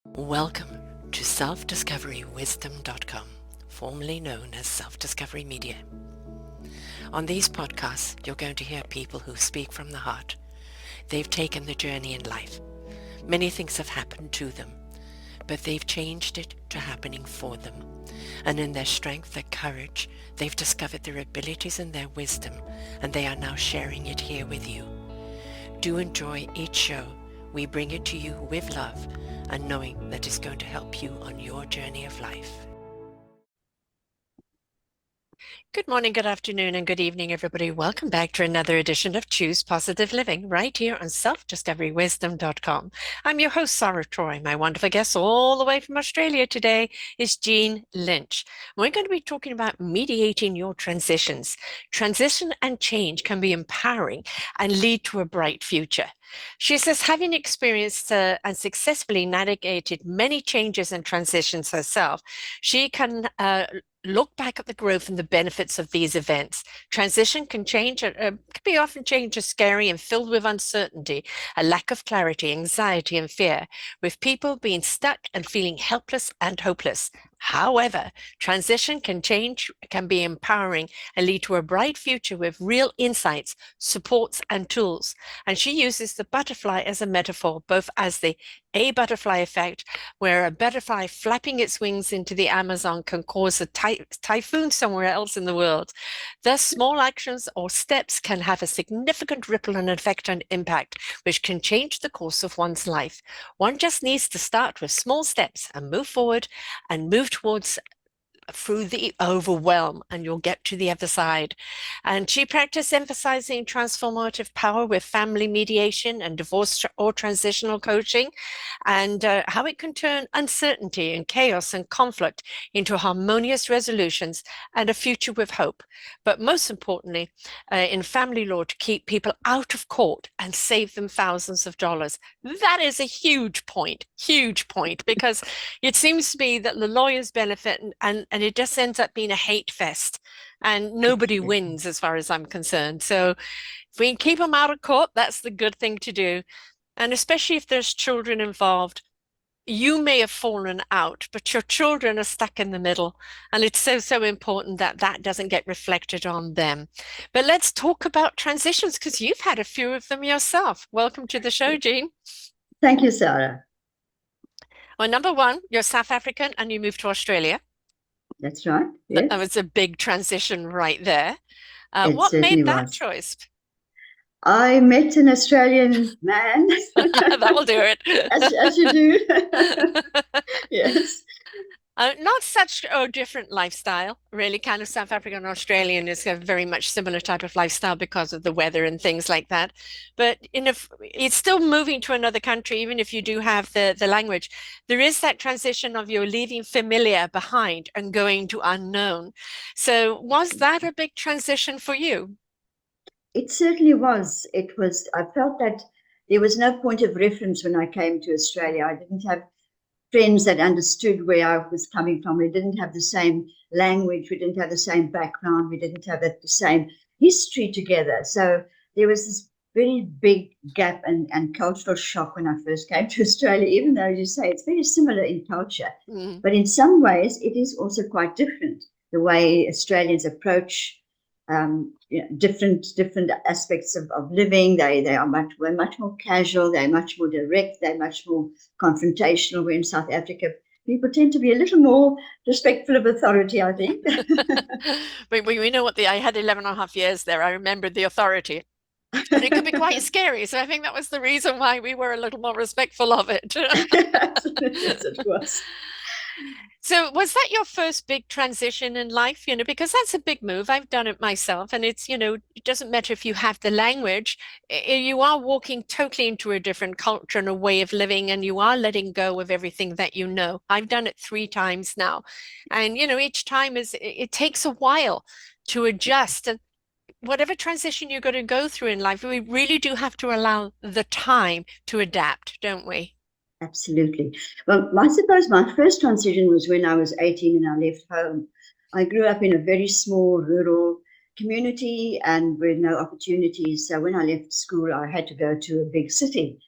Welcome to self-discoverywisdom.com, formerly known as Self-Discovery Media. On these podcasts, you're going to hear people who speak from the heart. They've taken the journey in life. Many things have happened to them, but they've changed it to happening for them. And in their strength, their courage, they've discovered their abilities and their wisdom, and they are now sharing it here with you. Do enjoy each show. We bring it to you with love and knowing that it's going to help you on your journey of life. Good morning, good afternoon, and good evening, everybody. Welcome back to another edition of Choose Positive Living right here on selfdiscoverywisdom.com. I'm your host, Sarah Troy. My wonderful guest all the way from Australia today is Jeane Lynch. We're going to be talking about mediating your transitions. Transition and change can be empowering and lead to a bright future. She says, having experienced and successfully navigated many changes and transitions herself, she can look back at the growth and the benefits of these events. Transition can be often change as scary and filled with uncertainty, a lack of clarity, anxiety, and fear, with people being stuck and feeling helpless and hopeless. However, transition can be empowering and lead to a bright future with real insights, supports, and tools. And she uses the butterfly as a metaphor, both as the A butterfly effect, where a butterfly flapping its wings into the Amazon can cause a typhoon somewhere else in the world. Thus, small actions or steps can have a significant ripple and effect and impact, which can change the course of one's life. One just needs to start with small steps and move forward and move towards through the overwhelm, and you'll get to the other side. And she practiced emphasizing transformative power with family mediation and divorce or transitional coaching, and how it can turn uncertainty and chaos and conflict into harmonious resolutions and a future with hope. But most importantly, in family law, to keep people out of court and save them thousands of dollars. That is a huge point, because it seems to be that the lawyers benefit and it just ends up being a hate fest and nobody wins as far as I'm concerned. So if we can keep them out of court, that's the good thing to do. And especially if there's children involved, you may have fallen out, but your children are stuck in the middle. And it's so important that that doesn't get reflected on them. But let's talk about transitions because you've had a few of them yourself. Welcome to the show, Jeane. Thank you, Sarah. Well, number one, you're South African and you moved to Australia. That's right. Yes. That was a big transition right there. It What certainly made that was. choice? I met an Australian man. That will do it. as you do. Yes. Not such a different lifestyle, really. Kind of South African and Australian is a very much similar type of lifestyle because of the weather and things like that. But it's still moving to another country, even if you do have the language. There is that transition of you're leaving familiar behind and going to unknown. So was that a big transition for you? It certainly was. I felt that there was no point of reference when I came to Australia. I didn't have friends that understood where I was coming from. We didn't have the same language. We didn't have the same background. We didn't have the same history together. So there was this very big gap and cultural shock when I first came to Australia, even though you say it's very similar in culture. Mm. But in some ways, it is also quite different, the way Australians approach different aspects of living. They are much more casual. They're much more direct. They're much more confrontational. Where in South Africa, people tend to be a little more respectful of authority, I think. We know I had 11 and a half years there. I remember the authority. And it could be quite scary. So I think that was the reason why we were a little more respectful of it. Yes, it was. So was that your first big transition in life? Because that's a big move. I've done it myself. And it doesn't matter if you have the language, you are walking totally into a different culture and a way of living, and you are letting go of everything that you know. I've done it 3 times now. And, each time it takes a while to adjust. And whatever transition you're going to go through in life, we really do have to allow the time to adapt, don't we? Absolutely. Well, I suppose my first transition was when I was 18 and I left home. I grew up in a very small rural community and with no opportunities. So when I left school, I had to go to a big city.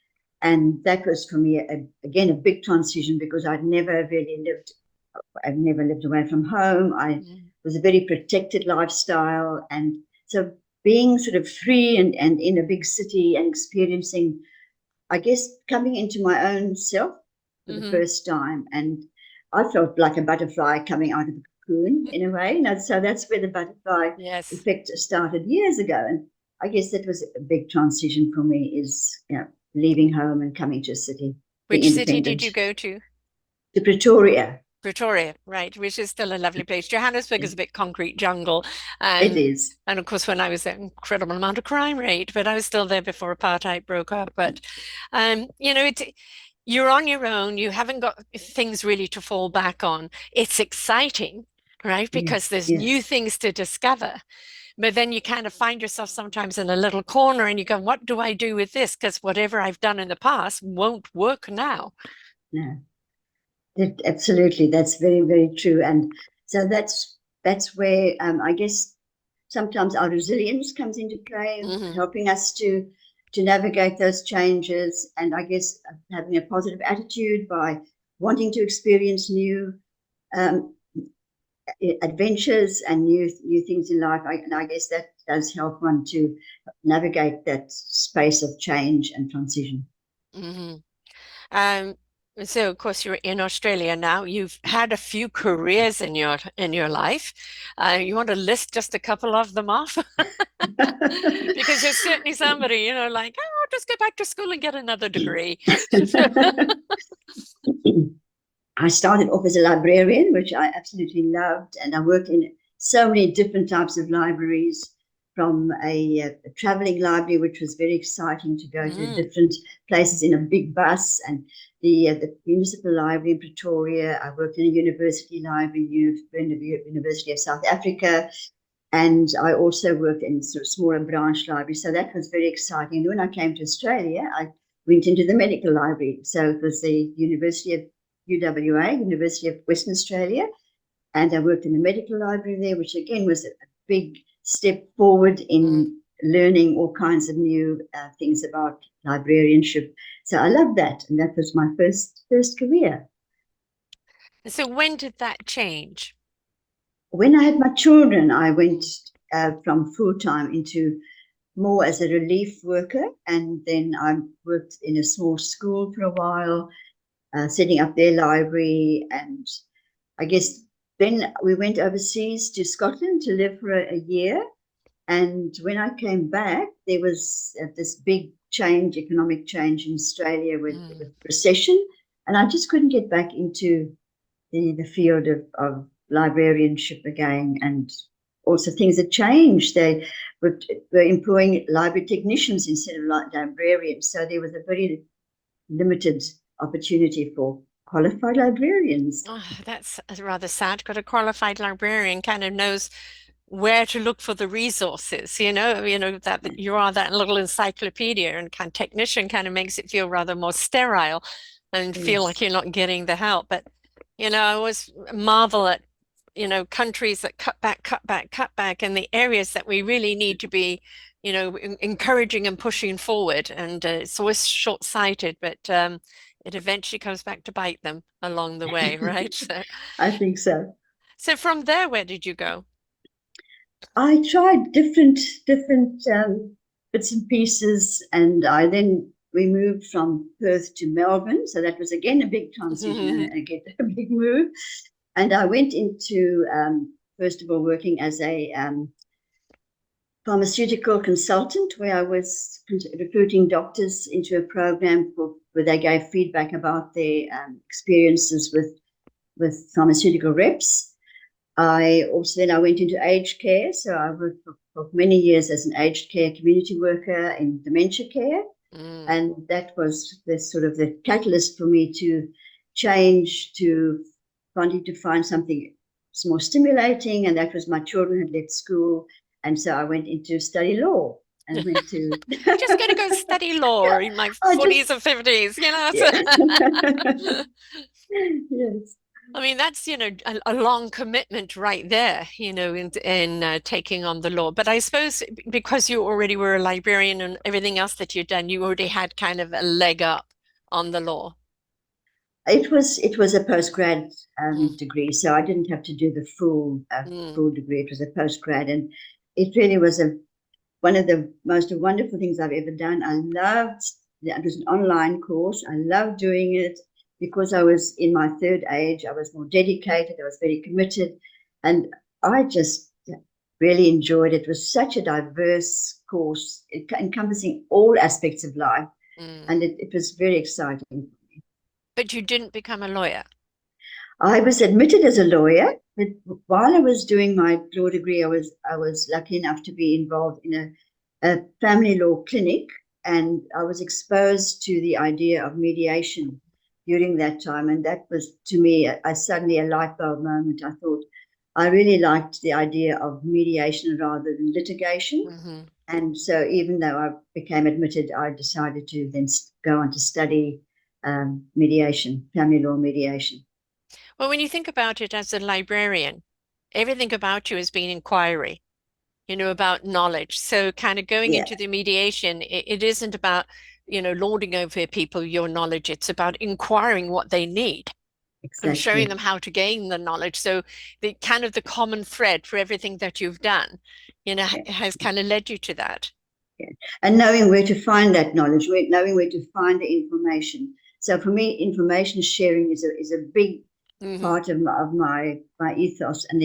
And that was for me, again, a big transition because I've never lived away from home. I Mm. was a very protected lifestyle. And so being sort of free and in a big city and experiencing, I guess, coming into my own self for the Hmm. first time. And I felt like a butterfly coming out of the cocoon in a way. So that's where the butterfly Yes. effect started years ago. And I guess that was a big transition for me is, leaving home and coming to a city, being Which city did independent. you go to? To Pretoria. Pretoria, right, which is still a lovely place. Johannesburg is a bit concrete jungle. It And is. and of course when I was there, incredible amount of crime rate, but I was still there before apartheid broke up. But it's you're on your own, you haven't got things really to fall back on. It's exciting, right? Because Yes, there's new yes. things to discover. But then you kind of find yourself sometimes in a little corner and you go, what do I do with this? Because whatever I've done in the past won't work now. No, absolutely. That's very, very true. And so that's where I guess sometimes our resilience comes into play, Hmm. helping us to navigate those changes. And I guess having a positive attitude by wanting to experience new um, adventures and new things in life. And I guess that does help one to navigate that space of change and transition. Hmm. Um, so of course you're in Australia now. You've had a few careers in your life. You want to list just a couple of them off? Because you're certainly somebody, like, oh, I'll just go back to school and get another degree. I started off as a librarian, which I absolutely loved, and I worked in so many different types of libraries. From a traveling library, which was very exciting to go to Mm. different places in a big bus, and the municipal library in Pretoria. I worked in a university library, University of South Africa, and I also worked in sort of smaller branch libraries. So that was very exciting. And when I came to Australia, I went into the medical library. So it was the University of UWA, University of Western Australia, and I worked in the medical library there, which again was a big step forward Mm. in learning all kinds of new things about librarianship. So I love that, and that was my first career. So when did that change? When I had my children, I went Mm. from full time into more as a relief worker, and then I worked in a small school for a while, setting up their library. And I guess then we went overseas to Scotland to live for a year. And when I came back, there was this big change, economic change in Australia Mm. with recession, and I just couldn't get back into the field of librarianship again. And also things had changed. They were employing library technicians instead of librarians. So there was a very limited opportunity for qualified librarians. Oh, that's rather sad. Got a qualified librarian kind of knows where to look for the resources, that you are that little encyclopedia, and kind of technician kind of makes it feel rather more sterile and feel like Yes. you're not getting the help. But I always marvel at countries that cut back, cut back, cut back, and the areas that we really need to be encouraging and pushing forward. And it's always short-sighted, but it eventually comes back to bite them along the way, right? I think so. So from there, where did you go? I tried different bits and pieces, and I then we moved from Perth to Melbourne, so that was again a big transition and again a big move. And I went into first of all working as a pharmaceutical consultant, where I was recruiting doctors into a program where they gave feedback about their experiences with pharmaceutical reps. I went into aged care, so I worked for many years as an aged care community worker in dementia care, Mm. and that was the sort of the catalyst for me to change to wanting to find something more stimulating, and that was my children had left school, and so I went into study law and went to Just gonna go study law yeah, in my I 40s just or 50s, yeah yes. I mean, that's, a long commitment right there, in taking on the law. But I suppose because you already were a librarian and everything else that you'd done, you already had kind of a leg up. on the law? It was a postgrad Mm, degree, so I didn't have to do the mm, full degree. It was a postgrad, and it really was a one of the most wonderful things I've ever done. I loved it was an online course. I loved doing it because I was in my third age. I was more dedicated. I was very committed, and I just really enjoyed it. It was such a diverse course, encompassing all aspects of life, mm. and it was very exciting. But you didn't become a lawyer. I was admitted as a lawyer, but while I was doing my law degree, I was lucky enough to be involved in a family law clinic, and I was exposed to the idea of mediation during that time, and that was to me suddenly a light bulb moment. I thought I really liked the idea of mediation rather than litigation, Hmm. and so even though I became admitted, I decided to then go on to study mediation, family law mediation. Well, when you think about it as a librarian, everything about you has been inquiry, about knowledge. So kind of going Yeah, into the mediation, it isn't about, lording over people your knowledge. It's about inquiring what they need and showing exactly. them how to gain the knowledge. So the kind of the common thread for everything that you've done, Yeah, has kind of led you to that. yeah. And knowing where to find that knowledge, knowing where to find the information. So for me, information sharing is a big Hmm. part of my ethos, and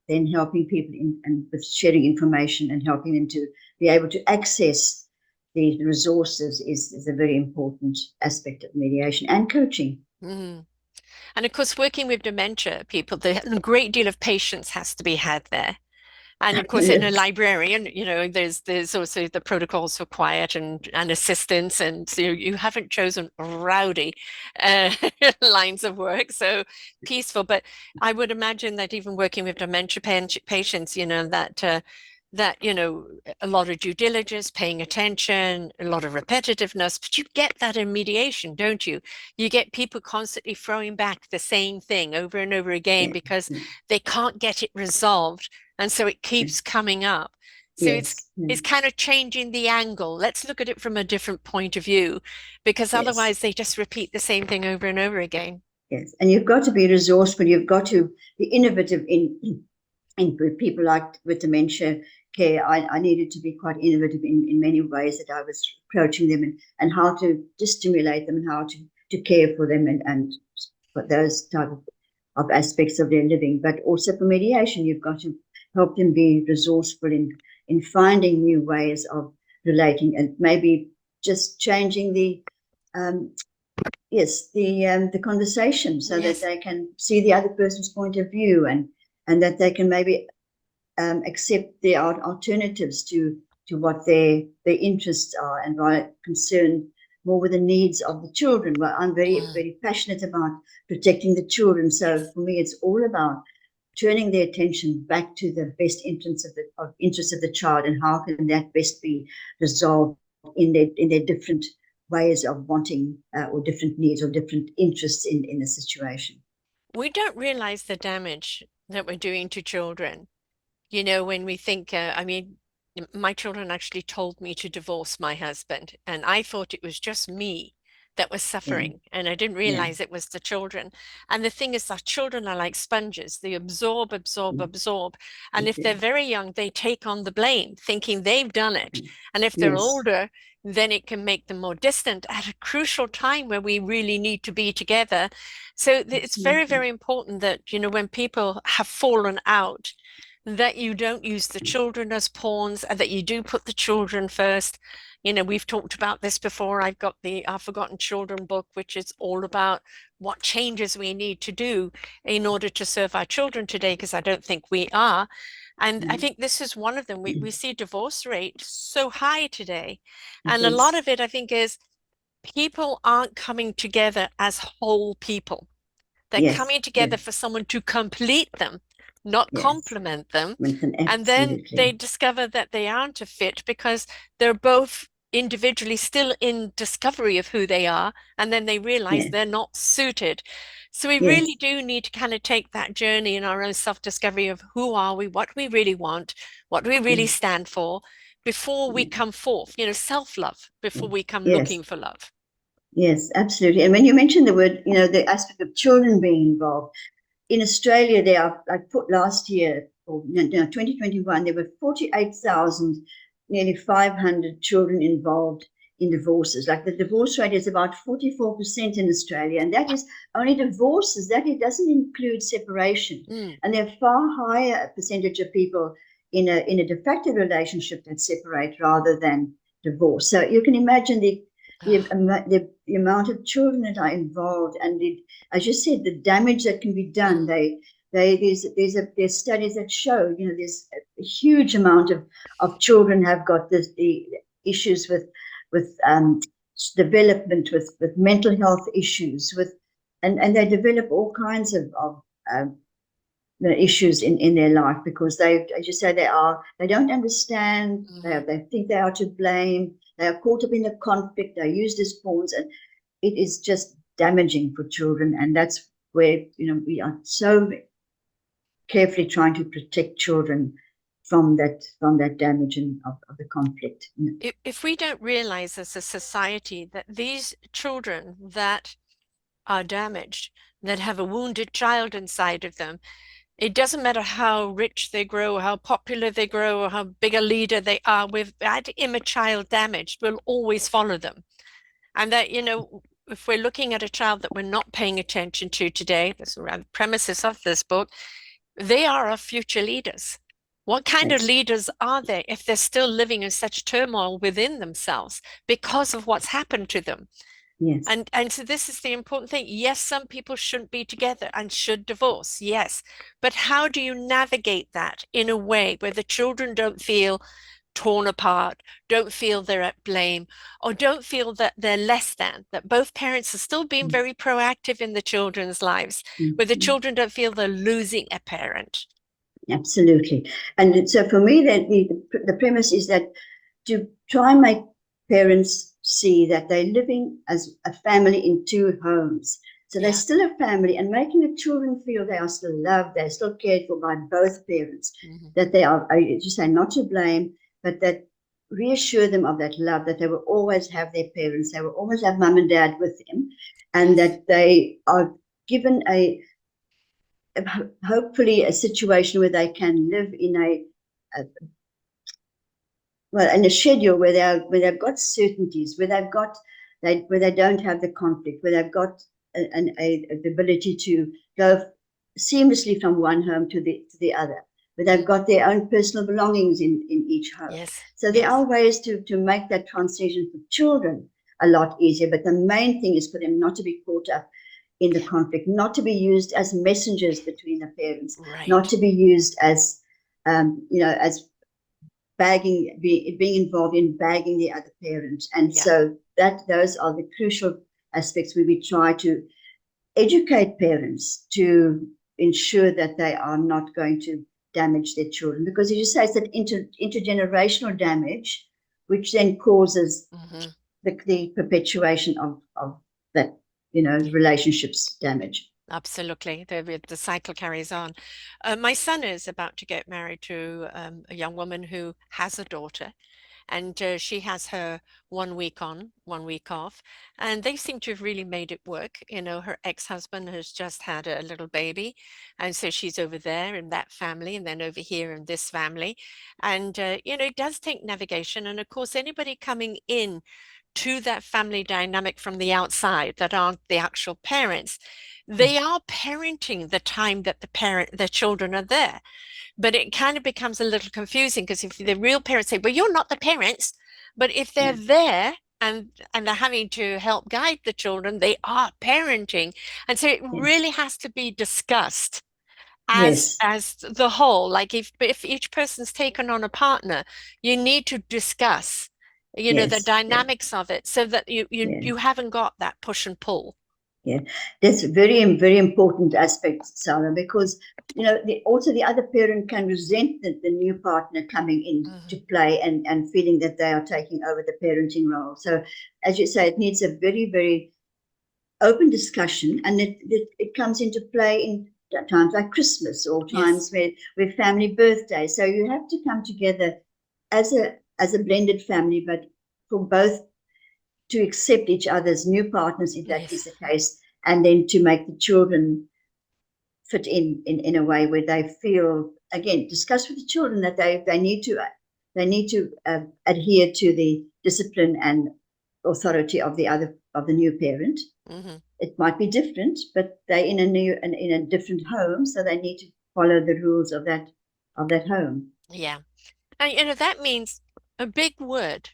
then helping people and with sharing information and helping them to be able to access the resources is a very important aspect of mediation and coaching. Hmm. And of course, working with dementia people, a great deal of patience has to be had there. And of course, in a Yes, librarian, there's also the protocols for quiet and assistance, and so you haven't chosen rowdy uh, lines of work, so peaceful. But I would imagine that even working with dementia patients, that a lot of due diligence, paying attention, a lot of repetitiveness, but you get that in mediation, don't you? You get people constantly throwing back the same thing over and over again yeah, because yeah, they can't get it resolved, and so it yeah. keeps coming up. So it's Yes, yeah, it's kind of changing the angle. Let's look at it from a different point of view, because yes. otherwise they just repeat the same thing over and over again. Yes, and you've got to be resourceful. You've got to be innovative in people like with dementia care. I needed to be quite innovative in many ways that I was approaching them and how to stimulate them and how to care for them and for those type of aspects of their living. But also for mediation, you've got to help them be resourceful in finding new ways of relating and maybe just changing the um, yes the conversation so that Yes. they can see the other person's point of view and that they can maybe accept the alternatives to what their interests are and are concerned more with the needs of the children. Well, I'm very Mm. very passionate about protecting the children, so for me it's all about turning their attention back to the best interests of the child and how can that best be resolved in their different ways of wanting or different needs or different interests in a situation. We don't realize the damage that we're doing to children. When we think, I mean, my children actually told me to divorce my husband, and I thought it was just me that was Yeah, suffering, and I didn't yeah, realize it was the children. And the thing is that children are like sponges. They absorb, absorb, mm, absorb. they And if they're do. very young, they take on the blame, thinking they've done it. And if they're Yes, older, then it can make them more distant at a crucial time where we really need to be together. So it's very, absolutely. very important that, when people have fallen out, that you don't use the children as pawns and that you do put the children first. We've talked about this before. I've got the Our Forgotten Children book, which is all about what changes we need to do in order to serve our children today, because I don't think we are. And I Mm. think this is one of them. We see divorce rate so high today. It And a lot is. of it, I think, is people aren't coming together as whole people. They're Yes, coming together yes, for someone to complete them, not yes. complement them. Winston, And then they absolutely. discover that they aren't a fit because they're both individually still in discovery of who they are. And then they realize Yeah, they're not suited. So we really yes, do need to kind of take that journey in our own self-discovery of who are we, what we really want, what we really yes, stand for before we yeah, come forth, self-love before we come yes. looking for love. Yes, absolutely. And when you mentioned the word, the aspect of children being involved, in Australia, there are, like, put last year, or 2021, there were 48,000, nearly 500 children involved in divorces. Like, the divorce rate is about 44% in Australia, and that is only divorces. That it doesn't include separation, Mm. and there are far higher percentage of people in a de facto relationship that separate rather than divorce. So you can imagine the, Oh. the amount of children that are involved, and as you said, the damage that can be done. Mm. There's studies that show, there's a huge amount of children have got the issues with development, with mental health issues, and they develop all kinds of um, the issues in their life, because they, as you say, they don't understand. Mm. They think they are to blame. They are caught up in the conflict. They're used as pawns, and it is just damaging for children. And that's where, we are so carefully trying to protect children from that damage of the conflict. If we don't realize as a society that these children that are damaged, that have a wounded child inside of them, it doesn't matter how rich they grow, how popular they grow, or how big a leader they are, with that image child damaged will always follow them. And that, if we're looking at a child that we're not paying attention to today, that's around the premises of this book, they are our future leaders. What kind of Yes, leaders are they if they're still living in such turmoil within themselves because of what's happened to them? yes, And so this is the important thing. Yes, some people shouldn't be together and should divorce. Yes. But how do you navigate that in a way where the children don't feel torn apart, don't feel they're at blame, or don't feel that they're less than, that both parents are still being very proactive in the children's lives, where the mm-hmm. children don't feel they're losing a parent. Absolutely. And so for me, that the premise is that to try and make parents see that they're living as a family in two homes. So they're Yeah. still a family, and making the children feel they are still loved, they're still cared for by both parents, Mm-hmm. that they are, as you say, not to blame, but that reassure them of that love, that they will always have their parents, they will always have mum and dad with them, and Yes. that they are given hopefully a situation where they can live a well, in a schedule where they've got certainties, where they don't have the conflict, where they've got the ability to go seamlessly from one home to the other, where they've Mm. got their own personal belongings in each home. Yes. So there Yes. are ways to make that transition for children a lot easier. But the main thing is for them not to be caught up in the conflict, not to be used as messengers between the parents, not Right. to be used as being involved in bagging the other parent. And Yeah. so those are the crucial aspects where we try to educate parents to ensure that they are not going to damage their children. Because as you say, it's that intergenerational damage, which then causes Mm-hmm. the perpetuation of that, relationships damage. Absolutely. The cycle carries on. My son is about to get married to a young woman who has a daughter, and she has her 1 week on, 1 week off, and they seem to have really made it work. Her ex-husband has just had a little baby, and so she's over there in that family, and then over here in this family, and it does take navigation, and of course, anybody coming in to that family dynamic from the outside that aren't the actual parents, they are parenting the time that the children are there. But it kind of becomes a little confusing because if the real parents say, well, you're not the parents, but if they're Yeah. there and they're having to help guide the children, they are parenting. And so it Yes. really has to be discussed as Yes. as the whole. Like if each person's taken on a partner, you need to discuss, the Yes. Yeah. dynamics of it so that you you Yeah. you haven't got that push and pull. Yeah, that's a very, very important aspect, Sarah, because also the other parent can resent the new partner coming in to Mhm. play, and feeling that they are taking over the parenting role. So, as you say, it needs a very, very open discussion, and it comes into play in times like Christmas, or Yes. times where family birthdays. So you have to come together as a blended family, but for both. to accept each other's new partners, if that is Yes. the case, and then to make the children fit in a way where they feel, again, discuss with the children that they need to adhere to the discipline and authority of the new parent. Hmm. It might be different, but they're in a different home, so they need to follow the rules of that home. Yeah. And that means a big word,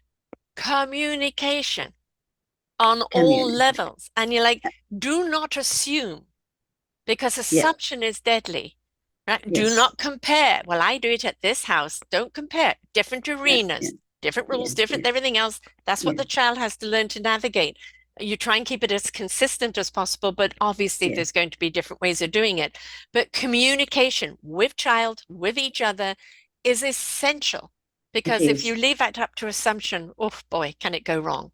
communication on all Communicate. levels. And you're like, do not assume, because Yeah. assumption is deadly. Right? Do Yes. not compare. Well, I do it at this house. Don't compare. Different Yeah. Yeah. arenas, different Yeah. rules, different Yeah. everything else. That's what Yeah. the child has to learn to navigate. You try and keep it as consistent as possible, but obviously Yeah. there's going to be different ways of doing it. But communication with child, with each other is essential, It because if you is. leave that up to assumption, oh boy, can it go wrong?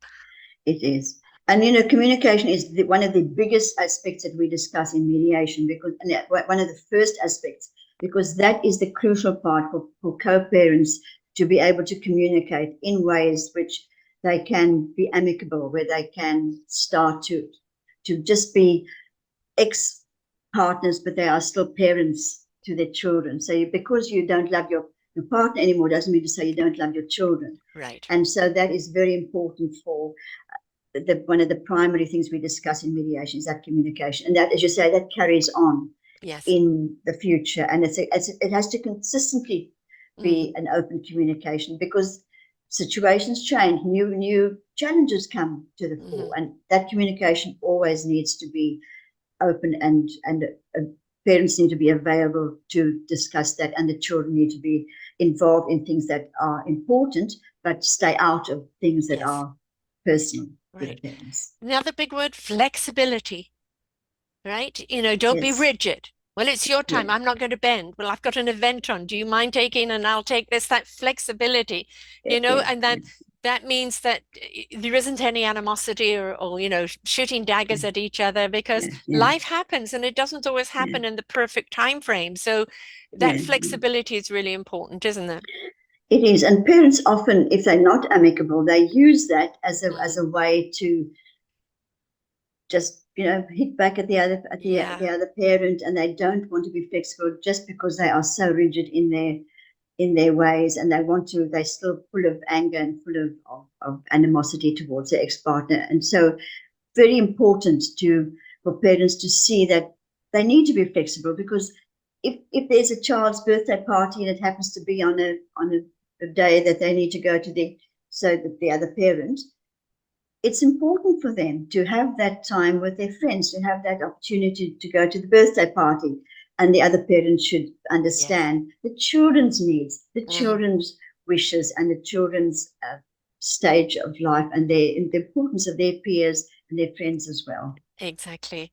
It is. And communication is one of the biggest aspects that we discuss in mediation, because and one of the first aspects, because that is the crucial part for co-parents to be able to communicate in ways which they can be amicable, where they can start to just be ex partners, but they are still parents to their children. So because you don't love your partner anymore doesn't mean to say you don't love your children. Right. And so that is very important for one of the primary things we discuss in mediation is that communication. And that, as you say, that carries on Yes. in the future. And it has to consistently Hmm. be an open communication, because situations change, new challenges come to the fore, Hmm. and that communication always needs to be open, and parents need to be available to discuss that, and the children need to be involved in things that are important, but stay out of things that Yes. are personal to the Right. parents. Another big word, flexibility. Right? Don't be Yes. rigid. Well, it's your Yeah. time. I'm not going to bend. Well, I've got an event on. Do you mind taking? And I'll take this, that flexibility, Yeah. Yeah. and Yeah. that means that there isn't any animosity or shooting daggers at each other, because Yeah. Yeah. life happens and it doesn't always Yeah. happen in the perfect time frame. So that Yeah. flexibility is really important, isn't it? It is, and parents often, if they're not amicable, they use that as Mm, a way to just hit back at yeah. the other parent, and they don't want to be flexible just because they are so rigid in their ways, and they're still full of anger and full of animosity towards their ex-partner. And so very important for parents to see that they need to be flexible, because if there's a child's birthday party and it happens to be a day that they need to go to the other parent, it's important for them to have that time with their friends, to have that opportunity to go to the birthday party. And the other parent should Yes. understand the children's needs, the Hmm. children's wishes, and the children's stage of life, and the importance of their peers and their friends as well. Exactly.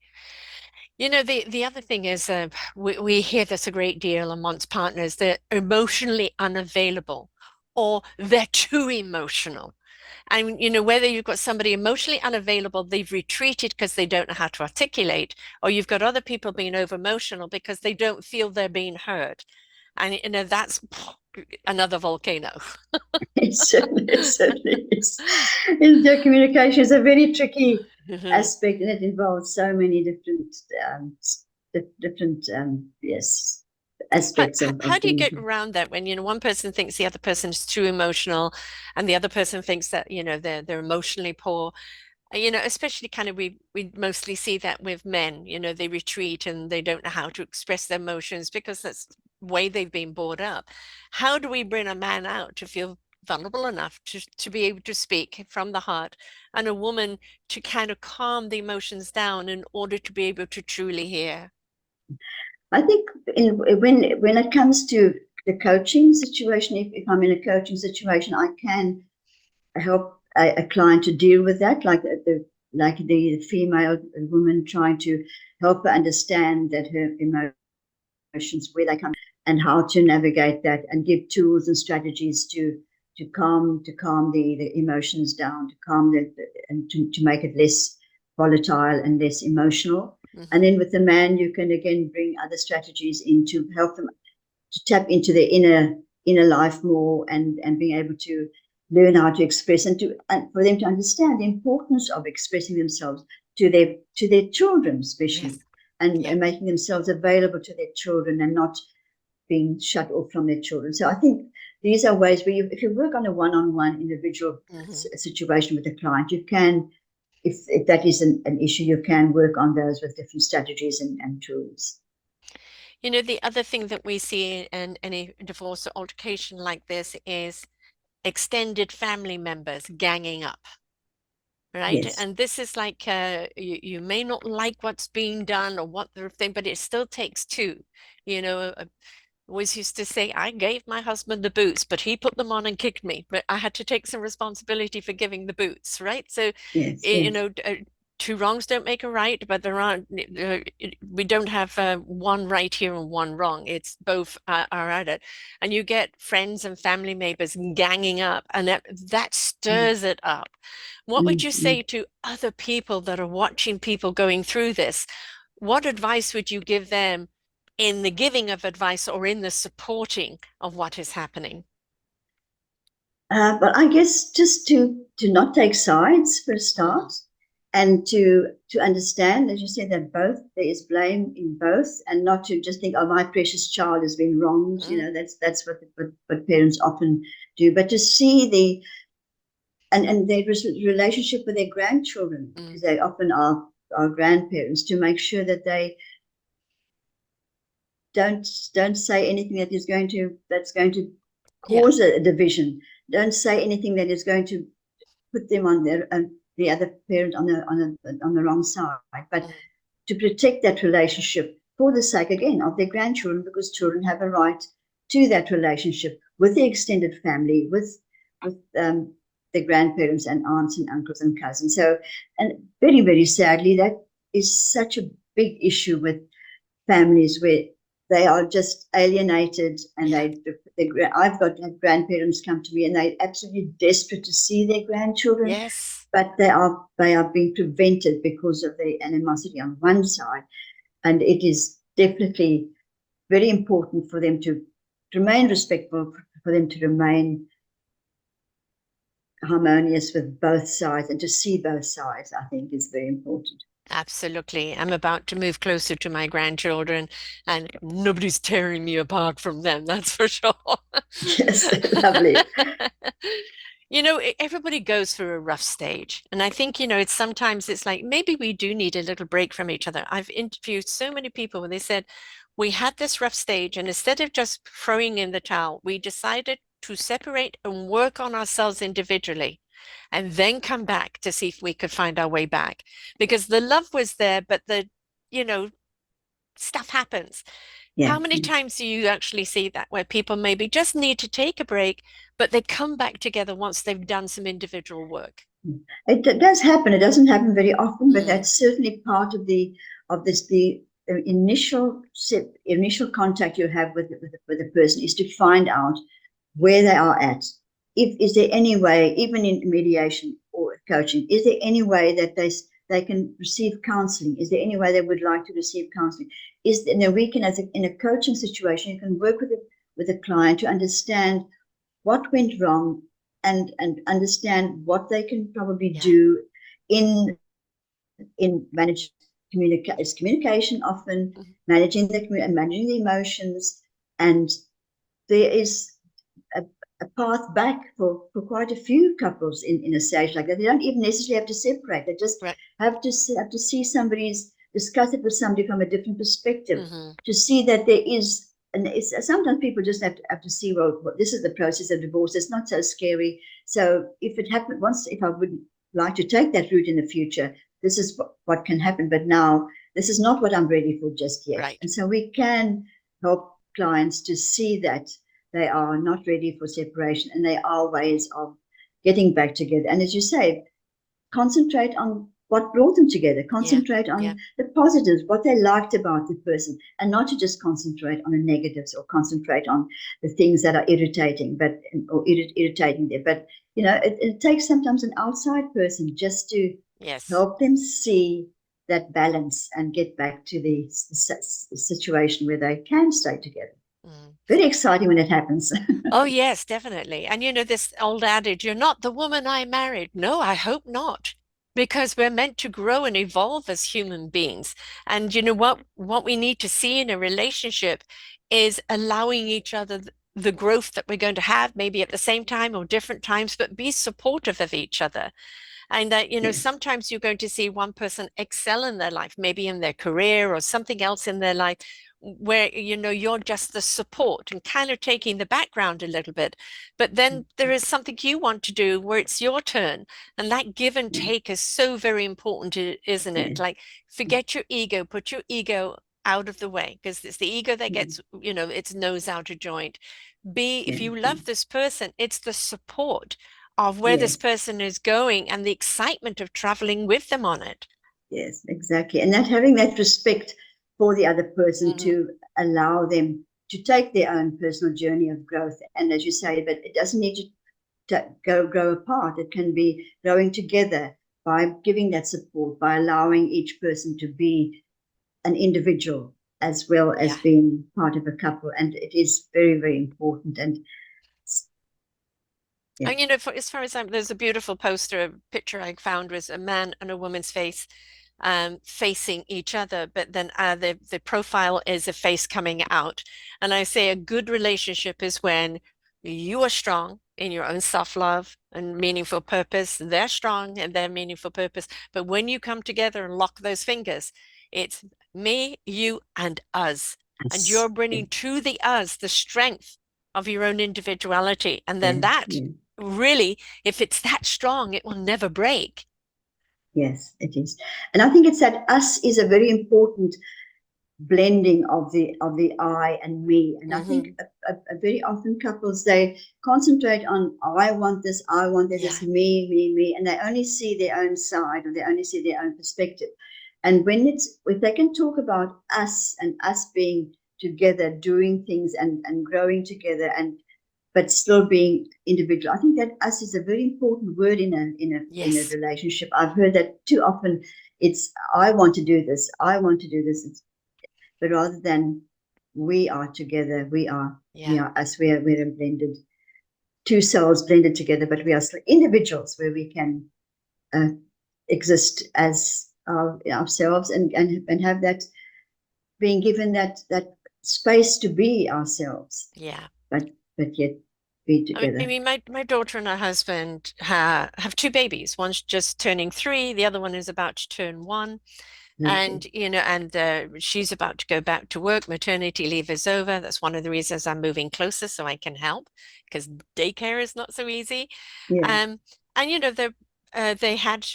The other thing is, we hear this a great deal amongst partners. They're emotionally unavailable, or they're too emotional. And, whether you've got somebody emotionally unavailable, they've retreated because they don't know how to articulate, or you've got other people being over emotional because they don't feel they're being heard. And, that's another volcano. It certainly is. The communication is a very tricky aspect, and it involves so many um, different yes, How, aspects how of do you being. get around that when, one person thinks the other person is too emotional, and the other person thinks that, they're emotionally poor? Especially kind of we mostly see that with men, they retreat and they don't know how to express their emotions because that's the way they've been brought up. How do we bring a man out to feel vulnerable enough to be able to speak from the heart, and a woman to kind of calm the emotions down in order to be able to truly hear? I think when it comes to the coaching situation, if I'm in a coaching situation, I can help a client to deal with that, like the female woman, trying to help her understand that her emotions, where they come, and how to navigate that, and give tools and strategies to calm the emotions down, to calm and to make it less volatile and less emotional. And Hmm. then with the man, you can again bring other strategies in to help them to tap into their inner life more, and being able to learn how to express, and for them to understand the importance of expressing themselves to their children, especially, Yes. and Yeah. making themselves available to their children and not being shut off from their children. So I think these are ways where if you work on a one-on-one individual Hmm. situation with a client, you can, if that is an issue, you can work on those with different strategies and tools. You know, the other thing that we see in any divorce or altercation like this is extended family members ganging up. Right. Yes. And this is like you may not like what's being done or what the thing, but it still takes two. You know, always used to say, I gave my husband the boots, but he put them on and kicked me. But I had to take some responsibility for giving the boots, right? So, Yes. you Yes. know, two wrongs don't make a right, but there aren't, we don't have one right here and one wrong. It's both are at it. And you get friends and family members ganging up, and that Mm, stirs it up. What would mm, you mm. say to other people that are watching people going through this? What advice would you give them in the giving of advice or in the supporting of what is happening? But I guess just to not take sides for a Hmm. start, and to understand, as you said, that both there is blame in both, and not to just think, oh, my precious child has been wronged. You Mm. know, that's what parents often do. But to see the and their relationship with their grandchildren, Mm. because they often are grandparents, to make sure that they don't say anything that's going to Yeah. cause a division. Don't say anything that is going to put them on the other parent on the wrong side, but Mm. to protect that relationship for the sake again of their grandchildren, because children have a right to that relationship with the extended family, with their grandparents and aunts and uncles and cousins. So, and very very sadly, that is such a big issue with families where they are just alienated, and Yeah. I've got grandparents come to me and they're absolutely desperate to see their grandchildren, Yes. but they are being prevented because of the animosity on one side. And it is definitely very important for them to remain respectful, for them to remain harmonious with both sides, and to see both sides, I think, is very important. Absolutely. I'm about to move closer to my grandchildren, and nobody's tearing me apart from them, that's for sure. Yes, lovely. You know, everybody goes through a rough stage. And I think, it's sometimes it's like maybe we do need a little break from each other. I've interviewed so many people when they said, we had this rough stage, and instead of just throwing in the towel, we decided to separate and work on ourselves individually and then come back to see if we could find our way back. Because the love was there, but you know, stuff happens. Yeah. How many times do you actually see that where people maybe just need to take a break, but they come back together once they've done some individual work? It does happen. It doesn't happen very often, but Mm. that's certainly part of the initial contact you have with a person, is to find out where they are at. If is there any way, even in mediation or coaching, is there any way that they can receive counselling? Is there any way they would like to receive counselling? We can, in a coaching situation, you can work with a client to understand what went wrong, and understand what they can probably Yeah. do in managing communication, often Mhm. managing the emotions. And there is a, a path back for quite a few couples in a stage like that. They don't even necessarily have to separate. They just Right. have to see discuss it with somebody from a different perspective, Hmm. to see that there is. And sometimes people just have to see, well, this is the process of divorce. It's not so scary. So if it happened once, if I would like to take that route in the future, this is what can happen. But now, this is not what I'm ready for just yet. Right. And so we can help clients to see that they are not ready for separation, and there are ways of getting back together. And as you say, concentrate on what brought them together, Yeah. concentrate Yeah. on the positives, what they liked about the person, and not to just concentrate on the negatives, or concentrate on the things that are irritating, irritating them. But it takes sometimes an outside person just to Yes. help them see that balance and get back to the situation where they can stay together. Mm. Very exciting when it happens. Oh, yes, definitely. And this old adage, you're not the woman I married. No, I hope not. Because we're meant to grow and evolve as human beings. And what we need to see in a relationship is allowing each other the growth that we're going to have, maybe at the same time or different times, but be supportive of each other. And that, Yes. sometimes you're going to see one person excel in their life, maybe in their career or something else in their life, where, you're just the support and kind of taking the background a little bit. But then there is something you want to do where it's your turn. And that give and take is so very important, isn't it? Yes. Like, forget your ego, put your ego out of the way, because it's the ego that gets, its nose out of joint. If Yes. you love this person, it's the support of where this Yes. person is going and the excitement of traveling with them on it. Yes, exactly. And that having that respect for the other person Hmm. to allow them to take their own personal journey of growth. And as you say, but it doesn't need to grow apart. It can be growing together by giving that support, by allowing each person to be an individual as well as Yeah. being part of a couple. And it is very, very important. And yeah, And as far as there's a beautiful poster, a picture I found was a man and a woman's face facing each other, but then the profile is a face coming out. And I say a good relationship is when you are strong in your own self-love and meaningful purpose. They're strong in their meaningful purpose. But when you come together and lock those fingers, it's me, you, and us. And us. you're Yeah, bringing to the us the strength of your own individuality. And then yeah, that yeah. really, if it's that strong, it will never break. Yes, it is. And I think it's that us is a very important blending of the I and me. And I think Hmm. very often couples they concentrate on I want this, I want this, Yeah. it's me, and they only see their own side or they only see their own perspective. And when it's if they can talk about us and us being together, doing things and growing together and but still being individual. I think that us is a very important word in a Yes. relationship. I've heard that too often. It's I want to do this, I want to do this. But rather than we are together, we Yeah. are us, we're a blended two souls blended together, but we are still individuals where we can uh, exist as ourselves and have that being given that space to be ourselves, Yeah. but yet be I together. mean, my daughter and her husband have two babies. One's just turning 3, the other one is about to turn 1. And Lovely. she's about to go back to work. Maternity leave is over. That's one of the reasons I'm moving closer so I can help, because daycare is not so easy. Yeah. Um, and they had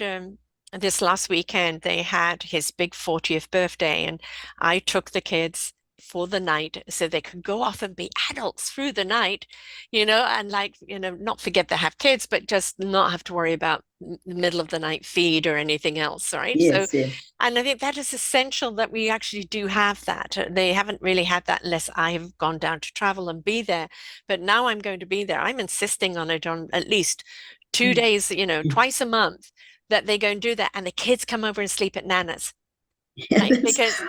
this last weekend, they had his big 40th birthday, and I took the kids for the night so they could go off and be adults through the night, and like, not forget they have kids, but just not have to worry about the middle of the night feed or anything else, right? So, Yes. Yes. and I think that is essential that we actually do have that. They haven't really had that unless I have gone down to travel and be there. But now I'm going to be there. I'm insisting on it on at least 2 days, twice a month that they go and do that. And the kids come over and sleep at Nana's. Like, Yes. because,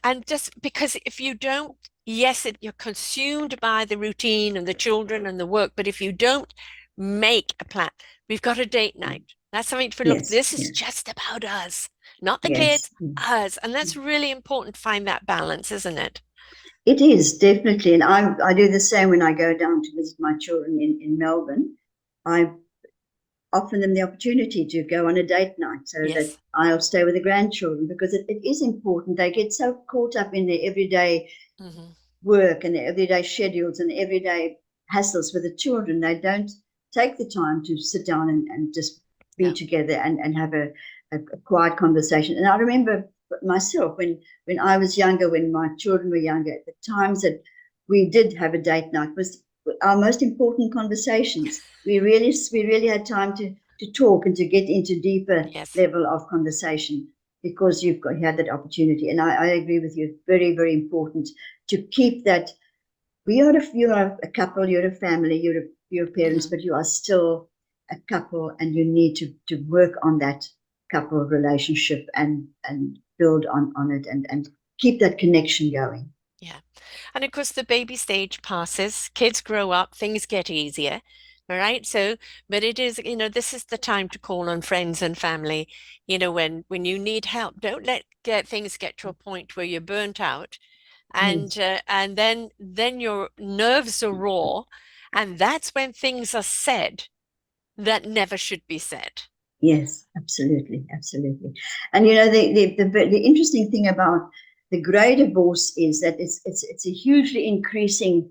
and just because if you don't, yes, you're consumed by the routine and the children and the work, but if you don't make a plan, we've got a date night. That's something to look. Yes. This is Yes. just about us, not the kids, Yes. us. And that's really important to find that balance, isn't it? It is definitely, and I do the same when I go down to visit my children in Melbourne. I offer them the opportunity to go on a date night so that Yes. I'll stay with the grandchildren because it is important. They get so caught up in their everyday Hmm. work and their everyday schedules and everyday hassles with the children. They don't take the time to sit down and just be Yeah. together and have a quiet conversation. And I remember myself when I was younger, when my children were younger, the times that we did have a date night was our most important conversations. We really had time to talk and to get into deeper Yes. level of conversation because you had that opportunity. And I agree with you. Very, very important to keep that. You are a couple, you're a family, you're parents, Hmm. but you are still a couple, and you need to work on that couple relationship and build on it and keep that connection going. Yeah. And of course, the baby stage passes, kids grow up, things get easier. All right. So, but it is, this is the time to call on friends and family, when you need help. Don't let things get to a point where you're burnt out and Yes, then your nerves are raw, and that's when things are said that never should be said. yes, absolutely, absolutely. And the interesting thing about the grey divorce is that it's a hugely increasing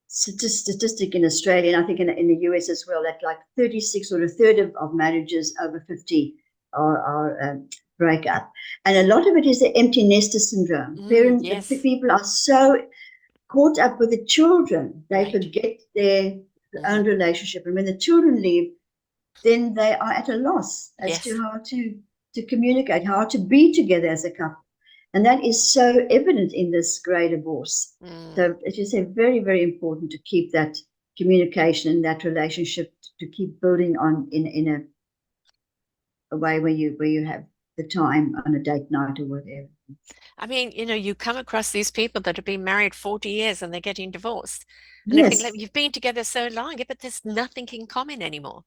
statistic in Australia, and I think in the US as well, that like 36 or a third of marriages over 50 are break up. And a lot of it is the empty nester syndrome. The Yes, people are so caught up with the children, they right. forget their own Hmm. relationship. And when the children leave, then they are at a loss as to Yes. how to communicate, how to be together as a couple. And that is so evident in this grey divorce. Mm. So it is very, very important to keep that communication and that relationship to keep building on in a way where you have the time on a date night or whatever. I mean, you come across these people that have been married 40 years and they're getting divorced. And I think, like, Yes, you've been together so long, yeah, but there's nothing in common anymore.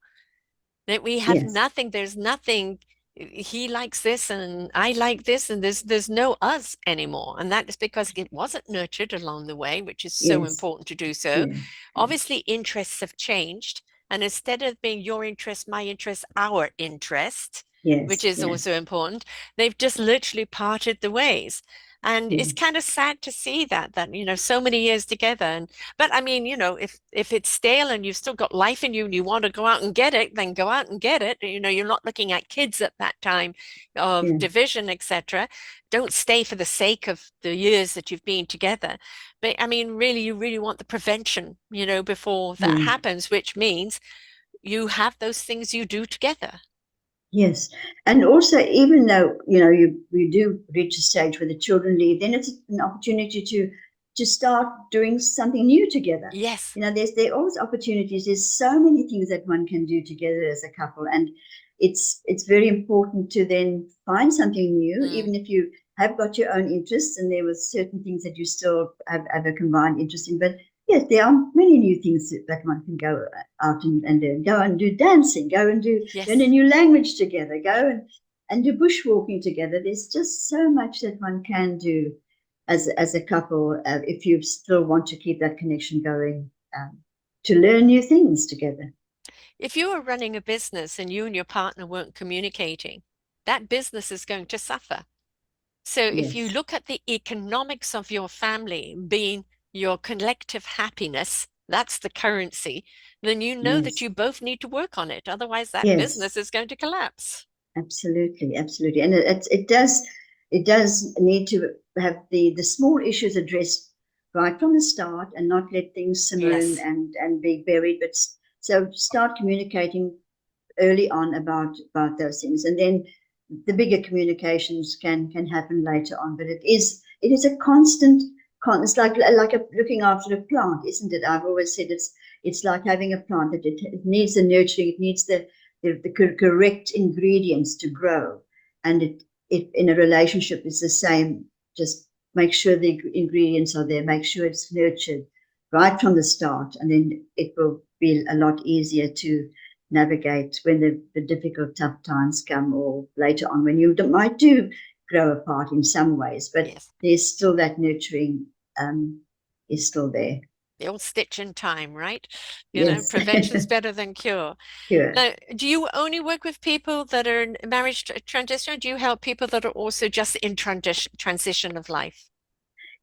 That we have yes, nothing, there's nothing. He likes this and I like this, and there's no us anymore. And that is because it wasn't nurtured along the way, which is so yes, important to do so. yeah, yeah, Obviously, interests have changed. And instead of being your interest, my interest, our interest, which yes, is yeah, also important, they've just literally parted the ways. And yeah, it's kind of sad to see that, so many years together. But I mean, if it's stale and you've still got life in you and you want to go out and get it, then go out and get it. You're not looking at kids at that time of yeah, division, etc. Don't stay for the sake of the years that you've been together. But I mean, really, you really want the prevention, before that yeah. happens, which means you have those things you do together. Yes, and also even though you do reach a stage where the children leave, then it's an opportunity to start doing something new together. Yes, There are always opportunities. There's so many things that one can do together as a couple, and it's very important to then find something new, mm, even if you have got your own interests and there were certain things that you still have a combined interest in. But yes, there are many new things that one can go out and do. Go and do dancing, go and learn a yes. new language together, go and do bushwalking together. There's just so much that one can do as a couple if you still want to keep that connection going, to learn new things together. If you were running a business and you and your partner weren't communicating, that business is going to suffer. So if you Yes, look at the economics of your family being your collective happiness, that's the currency, then you know that yes, you both need to work on it. Otherwise, that yes, business is going to collapse. absolutely, absolutely. And it does need to have the small issues addressed right from the start and not let things simmer Yes. and be buried, but so start communicating early on about those things, and then the bigger communications can happen later on. But it is a constant. It's like looking after a plant, isn't it? I've always said it's like having a plant that it needs the nurturing, it needs the correct ingredients to grow, and it in a relationship is the same. Just make sure the ingredients are there, make sure it's nurtured right from the start, and then it will be a lot easier to navigate when the difficult, tough times come, or later on when you might do grow apart in some ways, but Yes. there's still that nurturing is still there. The old stitch in time, right? Yes, Prevention's better than cure. sure. Now, do you only work with people that are in marriage transition, or do you help people that are also just in transition of life?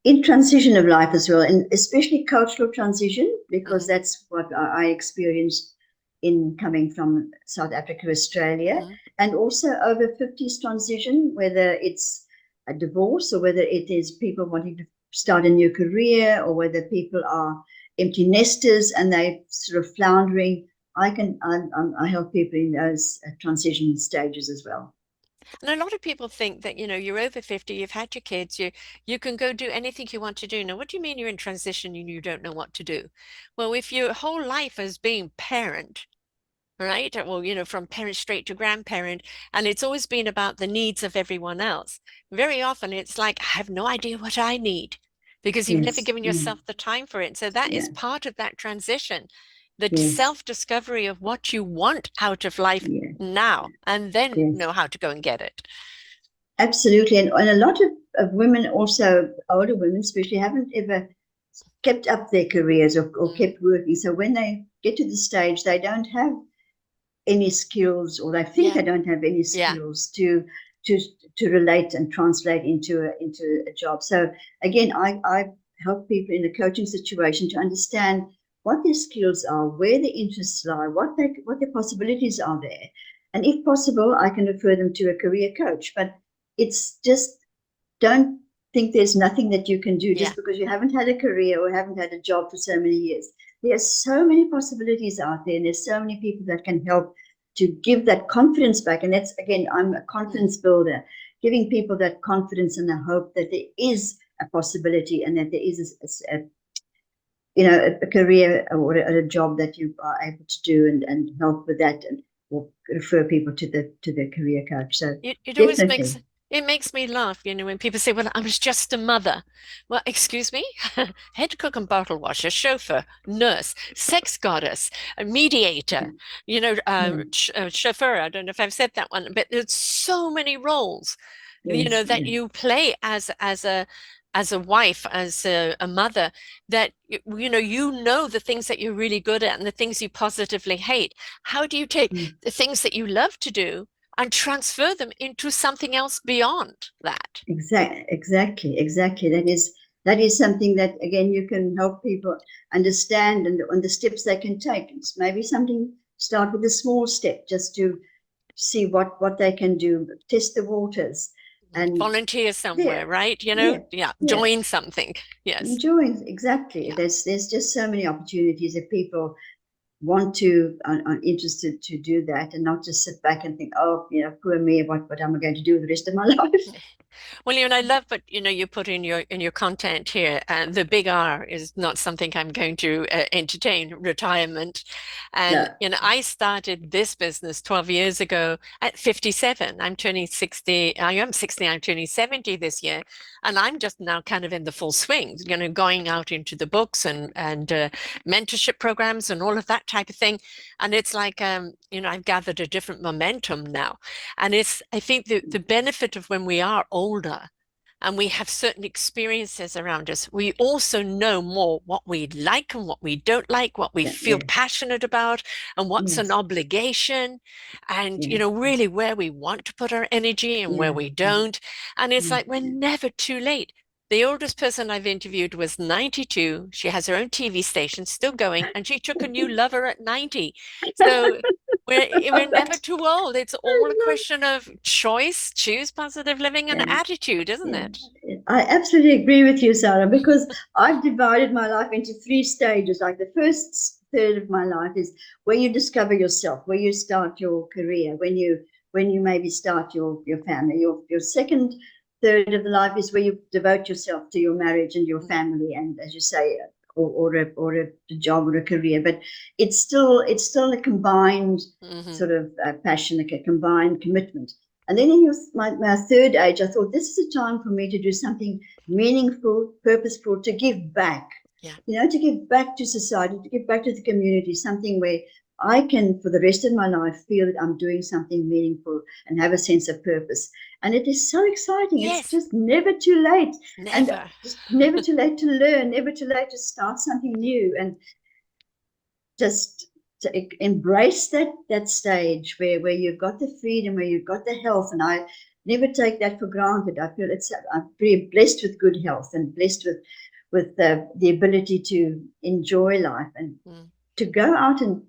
In transition of life as well, and especially cultural transition, because Hmm. that's what I experienced in coming from South Africa, Australia, Hmm. and also over 50s transition, whether it's a divorce or whether it is people wanting to start a new career or whether people are empty nesters and they sort of floundering. I help people in those transition stages as well. And a lot of people think that, you're over 50, you've had your kids, you can go do anything you want to do. Now, what do you mean you're in transition and you don't know what to do? Well, if your whole life has been parent, right? Well, from parent straight to grandparent, and it's always been about the needs of everyone else. Very often it's like, I have no idea what I need. because you've never Yes. given Mm. yourself the time for it. So that is Yeah. part of that transition, the Yes. self-discovery of what you want out of life Yeah. now, and then Yes. know how to go and get it. Absolutely. And a lot of women, also older women especially, haven't ever kept up their careers, or Mm. kept working. So when they get to the stage, they don't have any skills, or they think Yeah, they don't have any yeah, skills to to relate and translate into a job. So again, I help people in a coaching situation to understand what their skills are, where their interests lie, what their possibilities are there, and if possible, I can refer them to a career coach. But it's just, don't think there's nothing that you can do yeah. just because you haven't had a career or haven't had a job for so many years. There's so many possibilities out there, and there's so many people that can help to give that confidence back. And that's, again, I'm a Mm. confidence builder, giving people that confidence and the hope that there is a possibility, and that there is a career or a job that you are able to do, and help with that, and or refer people to the career coach. So It always definitely. makes me laugh, when people say, "Well, I was just a mother." Well, excuse me, head cook and bottle washer, chauffeur, nurse, sex goddess, a mediator, Yeah. Yeah. chauffeur. I don't know if I've said that one, but there's so many roles, Yes. that Yeah. you play as a wife, as a mother, that you know the things that you're really good at and the things you positively hate. How do you take Mm. the things that you love to do and transfer them into something else beyond that? Exactly. That is something that, again, you can help people understand, and on the steps they can take. It's maybe something, start with a small step, just to see what they can do, test the waters, and Volunteer there, somewhere, right? yeah, Yeah, yeah, join something. Yes. enjoying, exactly. Yeah. There's just so many opportunities if people want to, are interested to do that, and not just sit back and think, oh, poor me, what am I going to do with the rest of my life? Well, I love what you put in your content here. And the big R is not something I'm going to entertain, retirement. And No. I started this business 12 years ago at 57. I'm turning 60. I am 60. I'm turning 70 this year, and I'm just now kind of in the full swing. Going out into the books and mentorship programs and all of that type of thing. And it's like I've gathered a different momentum now. And I think the benefit of when we are older and we have certain experiences around us, we also know more what we like and what we don't like, what we Yeah, feel yes, passionate about, and what's an yes, obligation, and, yes, really where we want to put our energy and where yeah, we don't. And it's mm, like we're never too late. The oldest person I've interviewed was 92. She has her own TV station still going, and she took a new lover at 90. So we're never That- too old. It's all a question of choice, choose positive living and yeah, attitude, isn't yeah. it? I absolutely agree with you, Sarah, because I've divided my life into three stages. Like, the first third of my life is where you discover yourself, where you start your career, when you maybe start your family. Your second third of the life is where you devote yourself to your marriage and your Mhm. family, and, as you say, or a job or a career. But it's still a combined Mhm. sort of passion, a combined commitment. And then in my third age, I thought, this is a time for me to do something meaningful, purposeful, to give back, Yeah. to give back to society, to give back to the community, something where I can, for the rest of my life, feel that I'm doing something meaningful and have a sense of purpose. And it is so exciting. It's Yes. just never too late. And Never. just never too late to learn, never too late to start something new. And just to embrace that stage where you've got the freedom, where you've got the health. And I never take that for granted. I feel I'm very blessed with good health, and blessed with the ability to enjoy life, and Mm. to go out and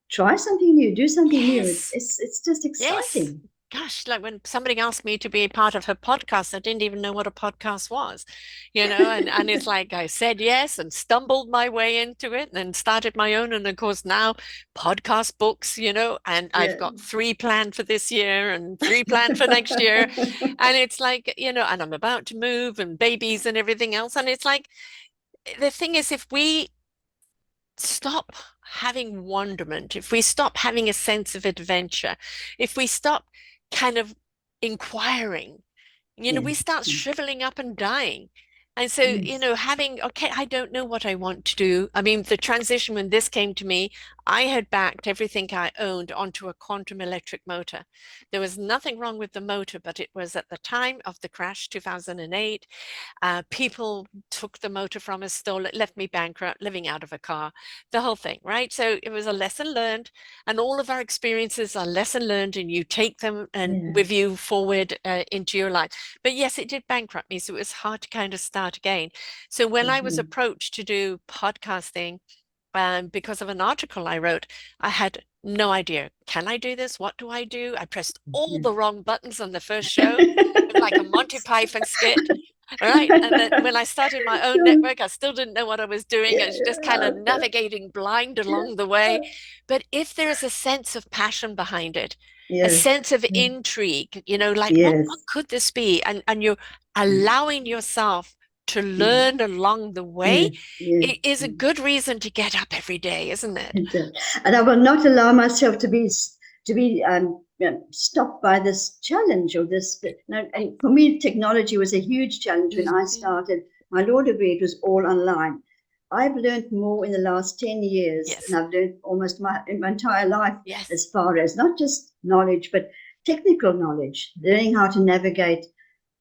try something new, do something new. it's Yes. it's, it's just Yes. exciting. Gosh, like when somebody asked me to be a part of her podcast, I didn't even know what a podcast was, and it's like I said yes and stumbled my way into it and then started my own. And of course, now podcast books, and I've Yeah. got three planned for this year and three planned for next year. And it's like, and I'm about to move and babies and everything else. And it's like, the thing is, if we stop having wonderment, if we stop having a sense of adventure, if we stop kind of inquiring, we Yes. start shriveling up and dying. And so, Yes. having, okay, I don't know what I want to do. I mean, the transition when this came to me, I had backed everything I owned onto a quantum electric motor. There was nothing wrong with the motor, but it was at the time of the crash, 2008. People took the motor from us, stole it, left me bankrupt, living out of a car, the whole thing, right? So it was a lesson learned, and all of our experiences are lesson learned, and you take them and Yeah. with you forward into your life. But yes, it did bankrupt me, so it was hard to kind of start again. So when I was Mhm. approached to do podcasting, because of an article I wrote, I had no idea. Can I do this? What do I do? I pressed all Yeah. the wrong buttons on the first show, like a Monty Python skit. All right. And then when I started my own network, I still didn't know what I was doing. I was just kind of navigating blind along the way. But if there's a sense of passion behind it, a Yes. sense of intrigue, like what Yes. could this be? And you're allowing yourself to Yes. learn along the way, Yes. Yes. it is a good reason to get up every day, isn't it? It does. And I will not allow myself to be stopped by this challenge or this. No, and for me, technology was a huge challenge when I Mhm. started my law degree. It was all online. I've learned more in the last 10 years than Yes, I've learned almost in my entire life, yes, as far as not just knowledge, but technical knowledge, learning how to navigate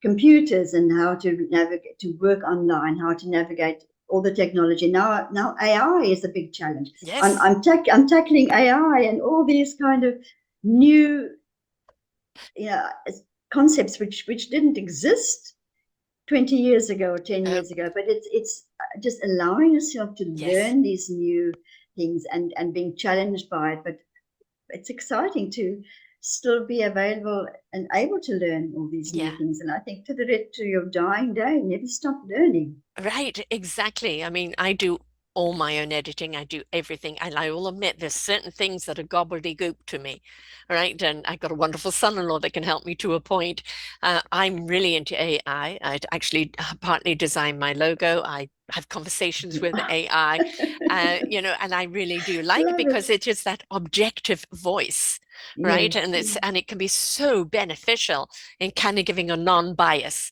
computers and how to navigate to work online, how to navigate all the technology. Now AI is a big challenge. yes, I'm tackling AI and all these kind of new, you know, concepts which didn't exist 20 years ago or 10 oh, years ago. But it's just allowing yourself to yes, learn these new things and being challenged by it. But it's exciting to still be available and able to learn all these new yeah. things. And I think to your dying day, never stop learning. Right, exactly. I mean, I do all my own editing. I do everything. And I will admit there's certain things that are gobbledygook to me, right? And I've got a wonderful son-in-law that can help me to a point. I'm really into AI. I actually partly design my logo. I have conversations with AI, and I really do like it Love because it. it is that objective voice, right? Yes. And it can be so beneficial in kind of giving a non-bias,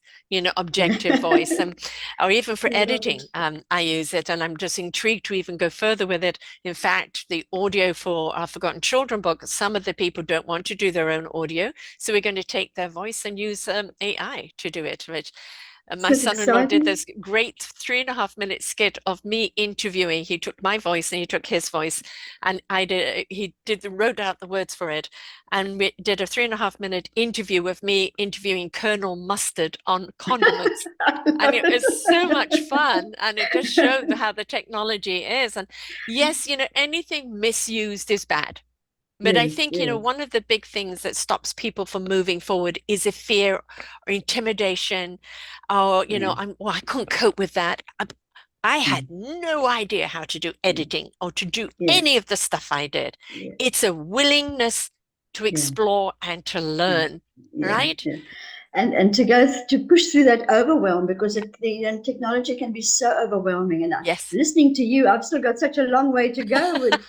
objective voice. And or even for Love it. editing, I use it, and I'm just intrigued to even go further with it. In fact, the audio for our Forgotten Children book, some of the people don't want to do their own audio, so we're going to take their voice and use AI to do it, which my So it's son-in-law did exciting. this great 3.5 minute skit of me interviewing. He took my voice and he took his voice, and wrote out the words for it, and we did a 3.5 minute interview of me interviewing Colonel Mustard on condiments. I And love it was so much it. fun, and it just showed how the technology is. And yes, anything misused is bad. But I Yes, think, yes. one of the big things that stops people from moving forward is a fear or intimidation, or, Yeah, I couldn't cope with that. I yeah, had no idea how to do yeah, editing or to do yeah, any of the stuff I did. yeah, It's a willingness to yeah, explore and to yeah, learn, yeah, right? yeah. And to push through that overwhelm because the technology can be so overwhelming. And Yes. listening to you, I've still got such a long way to go with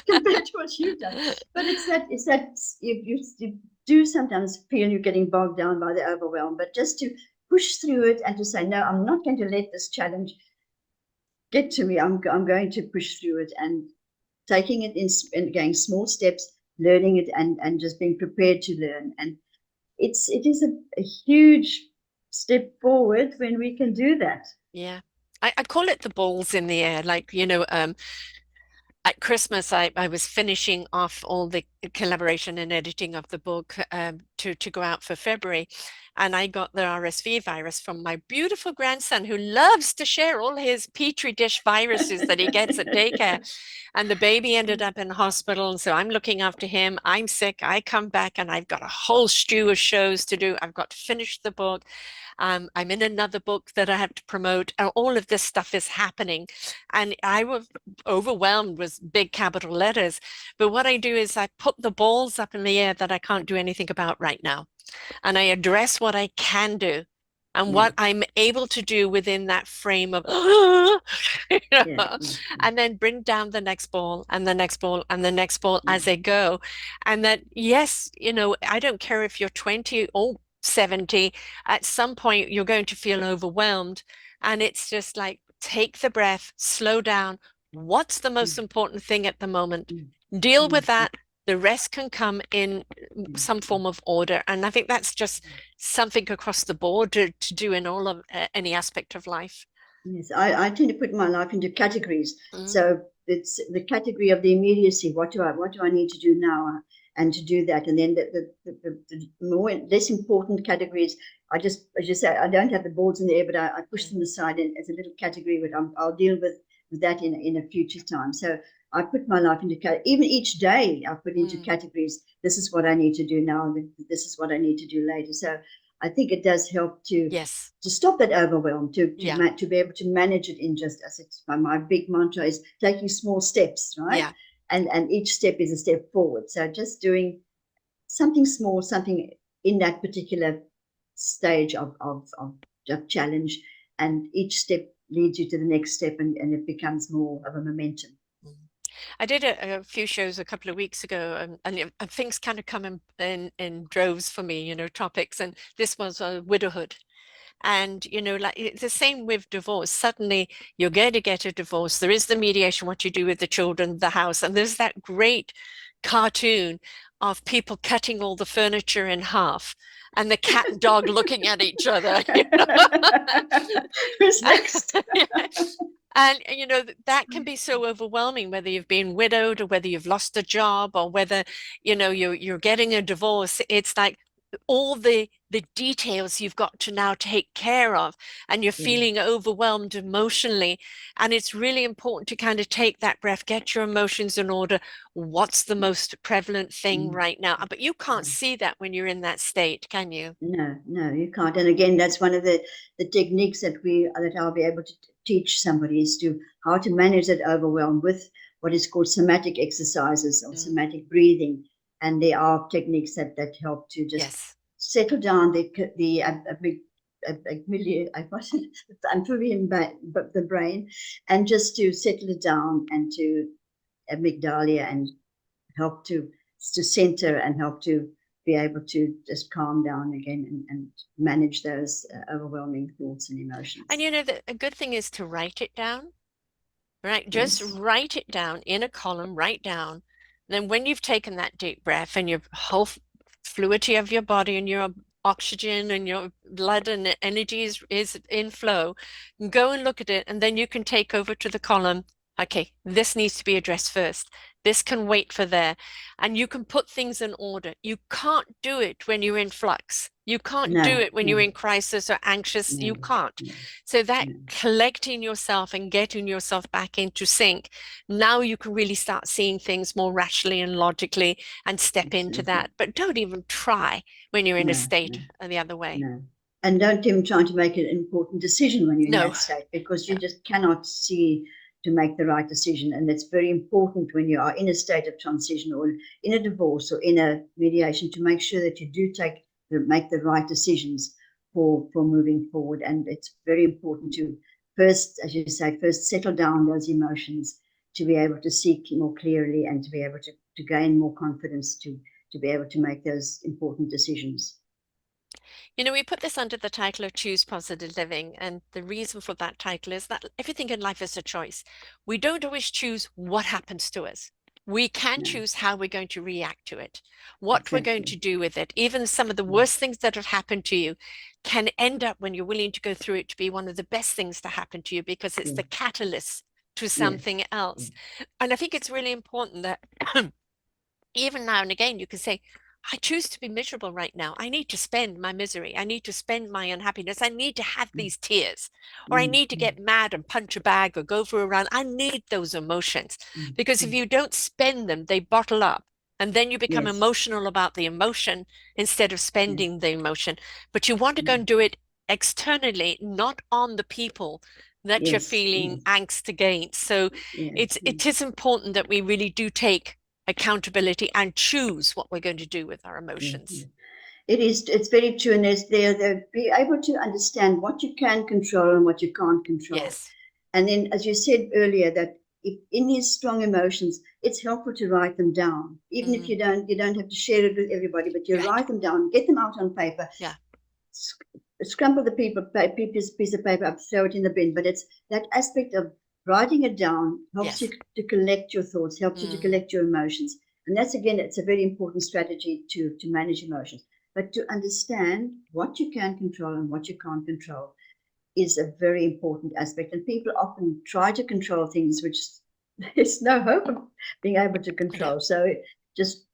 compared to what you've done. But it's that you do sometimes feel you're getting bogged down by the overwhelm, but just to push through it and to say, no, I'm not going to let this challenge get to me. I'm going to push through it and taking it in going small steps, learning it and just being prepared to learn. And it is a huge step forward when we can do that. Yeah. I call it the balls in the air. Like, at Christmas, I was finishing off all the collaboration and editing of the book to go out for February. And I got the RSV virus from my beautiful grandson who loves to share all his petri dish viruses that he gets at daycare. And the baby ended up in hospital. And so I'm looking after him. I'm sick. I come back and I've got a whole stew of shows to do. I've got to finish the book. I'm in another book that I have to promote. And all of this stuff is happening. And I was overwhelmed with big capital letters. But what I do is I put the balls up in the air that I can't do anything about right now. And I address what I can do and Yeah, what I'm able to do within that frame of, yeah, yeah, and then bring down the next ball and the next ball and the next ball yeah, as they go. And that, yes, I don't care if you're 20 or 70, at some point you're going to feel overwhelmed. And it's just like, take the breath, slow down. What's the most mm, important thing at the moment? mm, Deal with mm, mm, that. The rest can come in mm, some mm. form of order. And I think that's just something across the board to do in all of any aspect of life. Yes, I tend to put my life into categories. Mm, So it's the category of the immediacy. What do I need to do now, and to do that, and then the more less important categories. I just, as you say, I don't have the boards in the air, but I push mm, them aside as a little category. But I'll deal with that in a future time. So I put my life into even each day. I put into mm. categories. This is what I need to do now. This is what I need to do later. So I think it does help Yes. to stop that overwhelm, Yeah. to be able to manage it in just as it's my big mantra is taking small steps, right? Yeah. And each step is a step forward. So just doing something small, something in that particular stage of challenge, and each step leads you to the next step, and it becomes more of a momentum. Mm. I did a few shows a couple of weeks ago, and things kind of come in droves for me, topics. And this was widowhood. And, like it's the same with divorce. Suddenly you're going to get a divorce. There is the mediation, what you do with the children, the house. And there's that great cartoon of people cutting all the furniture in half and the cat and dog looking at each other. Who's next? And that can be so overwhelming, whether you've been widowed or whether you've lost a job or whether you're getting a divorce. It's like all the details you've got to now take care of, and you're Yeah. feeling overwhelmed emotionally. And it's really important to kind of take that breath, get your emotions in order. What's the most prevalent thing Mm. right now? But you can't see that when you're in that state, can you? No, no, you can't. And again, that's one of the techniques that I'll be able to teach somebody is to how to manage that overwhelm with what is called somatic exercises or Mm, somatic breathing. And there are techniques that help to just yes. settle down the amphibian the brain, and just to settle it down, and to amygdala, and help to center, and help to be able to just calm down again, and manage those overwhelming thoughts and And emotions. a good thing is to write it down. Right? Just Yes. write it down in a column, write down. Then when you've taken that deep breath and your whole fluidity of your body and your oxygen and your blood and energy is in flow, go and look at it. And then you can take over to the column. Okay, this needs to be addressed first. This can wait for there. And you can put things in order. You can't do it when you're in flux. You can't do No, it when no, you're in crisis or anxious. no, You can't. no, So that no. collecting yourself and getting yourself back into sync, now you can really start seeing things more rationally and logically and step into Absolutely. that. But don't even try when you're in a No, no, state the other way. no. And don't even try to make an important decision when you're in No. that state, because you Yeah. just cannot see to make the right decision. And it's very important when you are in a state of transition, or in a divorce, or in a mediation, to make sure that you do make the right decisions for moving forward. And it's very important to first, as you say, first settle down those emotions, to be able to see more clearly, and to be able to gain more confidence, to be able to make those important decisions. We put this under the title of Choose Positive Living. And the reason for that title is that everything in life is a choice. We don't always choose what happens to us. We can No, choose how we're going to react to it, what we're going exactly. to do with it. Even some of the Mm. worst things that have happened to you can end up, when you're willing to go through it, to be one of the best things to happen to you, because it's Yeah, the catalyst to yes, something yeah, else. And I think it's really important that even now and again, you can say, I choose to be miserable right now. I need to spend my misery. I need to spend my unhappiness. I need to have mm, these tears, or I mm, need to mm, get mad and punch a bag or go for a run. I need those emotions, mm, because if mm. you don't spend them, they bottle up. And then you become Yes, emotional about the emotion instead of yes, spending the emotion. But you want to go mm, and do it externally, not on the people that you're yes, feeling yes, angst against. So yes, it's yes, it is important that we really do take accountability and choose what we're going to do with our yes, yes. emotions. It's very true. And they're be able to understand what you can control and what you can't control. Yes. And then, as you said earlier, that if in these strong emotions, it's helpful to write them down, even if Mm, you don't have to share it with everybody, but you right. write them down, get them out on paper, Yeah. scramble the piece of paper up, throw it in the bin. But it's that aspect of writing it down helps you Yes. to collect your thoughts, helps you to Mm. collect your emotions. And that's, again, it's a very important strategy to manage emotions. But to understand what you can control and what you can't control is a very important aspect. And people often try to control things which there's no hope of being able to Yeah. control. So just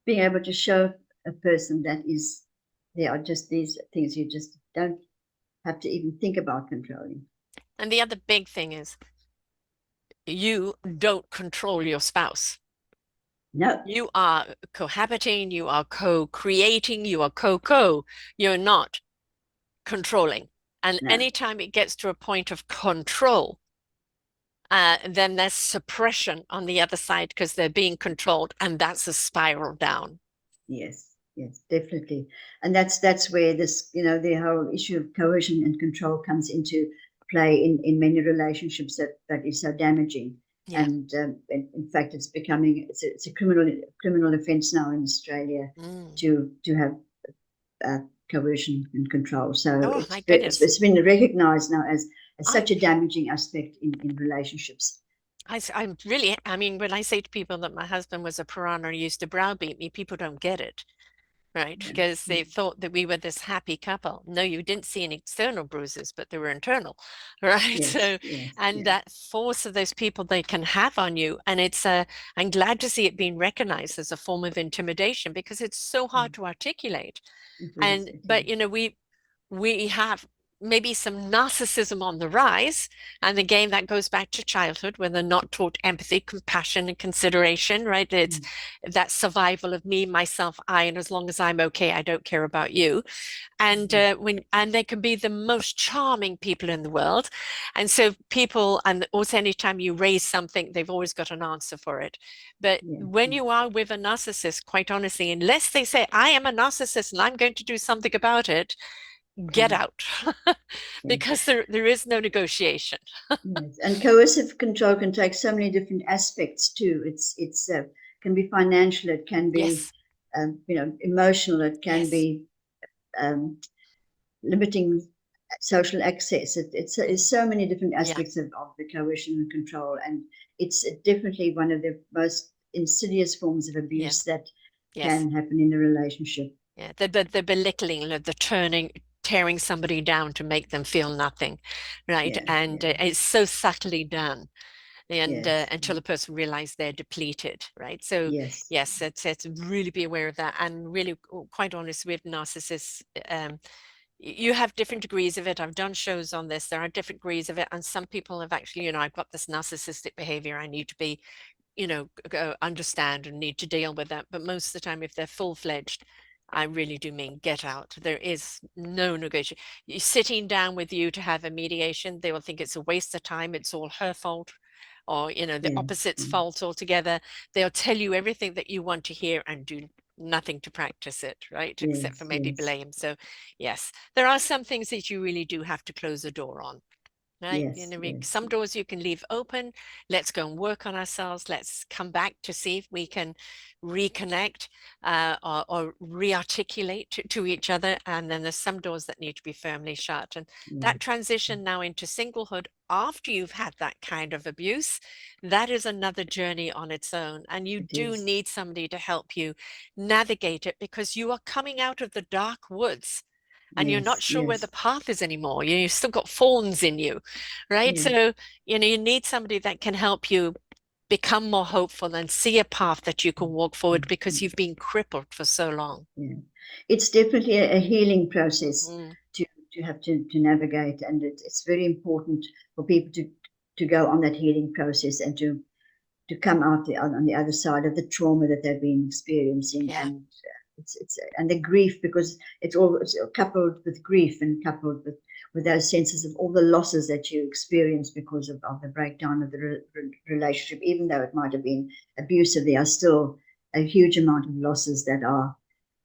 being able to show a person that is, there are just these things you just don't have to even think about controlling. And the other big thing is you don't control your spouse. No, You are cohabiting, you are co-creating, you are co-co. You're not controlling. And no, anytime it gets to a point of control, then there's suppression on the other side because they're being controlled, and that's a spiral down. yes, yes, definitely. And that's where this, the whole issue of coercion and control comes into play in many relationships that is so damaging. Yeah. And in fact, it's a criminal offence now in Australia Mm. to have uh, coercion and control. So Oh my goodness. it's been recognised now as I such a damaging aspect in relationships. I'm really, I mean, when I say to people that my husband was a piranha and used to browbeat me, people don't get it, right? Yeah, Because yeah, they thought that we were this happy couple. No, you didn't see any external bruises, but they were internal, right? yes, So, yes, and yeah, that force of those people they can have on you, and I'm glad to see it being recognized as a form of intimidation because it's so yeah. hard to articulate. It is, And it but is. you know, we have maybe some narcissism on the rise. And again, that goes back to childhood when they're not taught empathy, compassion, and consideration, right? It's Mm, that survival of me, myself, I, and as long as I'm okay, I don't care about you. And mm, they can be the most charming people in the world. And so people, and also anytime you raise something, they've always got an answer for it. But yeah, when yeah, you are with a narcissist, quite honestly, unless they say, I am a narcissist and I'm going to do something about it, get mm, out. yeah. Because there is no negotiation. Yes, and coercive control can take so many different aspects too. It's can be financial, it can be Yes, emotional, it can yes. be um, limiting social access. It's Mm. so many different Yeah, aspects of the coercion and control, and it's definitely one of the most insidious forms of yeah, abuse that yes. can happen in a relationship. Yeah, the belittling, the turning, tearing somebody down to make them feel nothing, right? Yeah, And yeah, it's so subtly done, and yes, until the person realizes they're depleted, right? So yes, yes, it's really be aware of that, and really, quite honest with narcissists. You have different degrees of it. I've done shows on this. There are different degrees of it, and some people have actually, I've got this narcissistic behavior. I need to be understand and need to deal with that. But most of the time, if they're full-fledged, I really do mean get out. There is no negotiation. You're sitting down with you to have a mediation, they will think it's a waste of time. It's all her fault, or the yes, opposite's yeah, fault altogether. They'll tell you everything that you want to hear and do nothing to practice it, right? Except for yes, maybe yes, blame. So yes, there are some things that you really do have to close the door on. Right? yes, yes, Some doors you can leave open. Let's go and work on ourselves. Let's come back to see if we can reconnect or re-articulate to each other. And then there's some doors that need to be firmly shut. And yeah, that transition now into singlehood after you've had that kind of abuse, that is another journey on its own. And you it do is. need somebody to help you navigate it because you are coming out of the dark woods and you're not Yes, sure where the yes, path is anymore. You've still got thorns in you, right? yeah, So, you need somebody that can help you become more hopeful and see a path that you can walk forward because you've been crippled for so long. yeah. It's definitely a healing process Mm, to have to navigate, and it's very important for people to go on that healing process and to come out on the other side of the trauma that they've been experiencing. yeah, And it's and the grief, because it's coupled with grief and coupled with those senses of all the losses that you experience because of the breakdown of the relationship. Even though it might have been abusive, there are still a huge amount of losses that are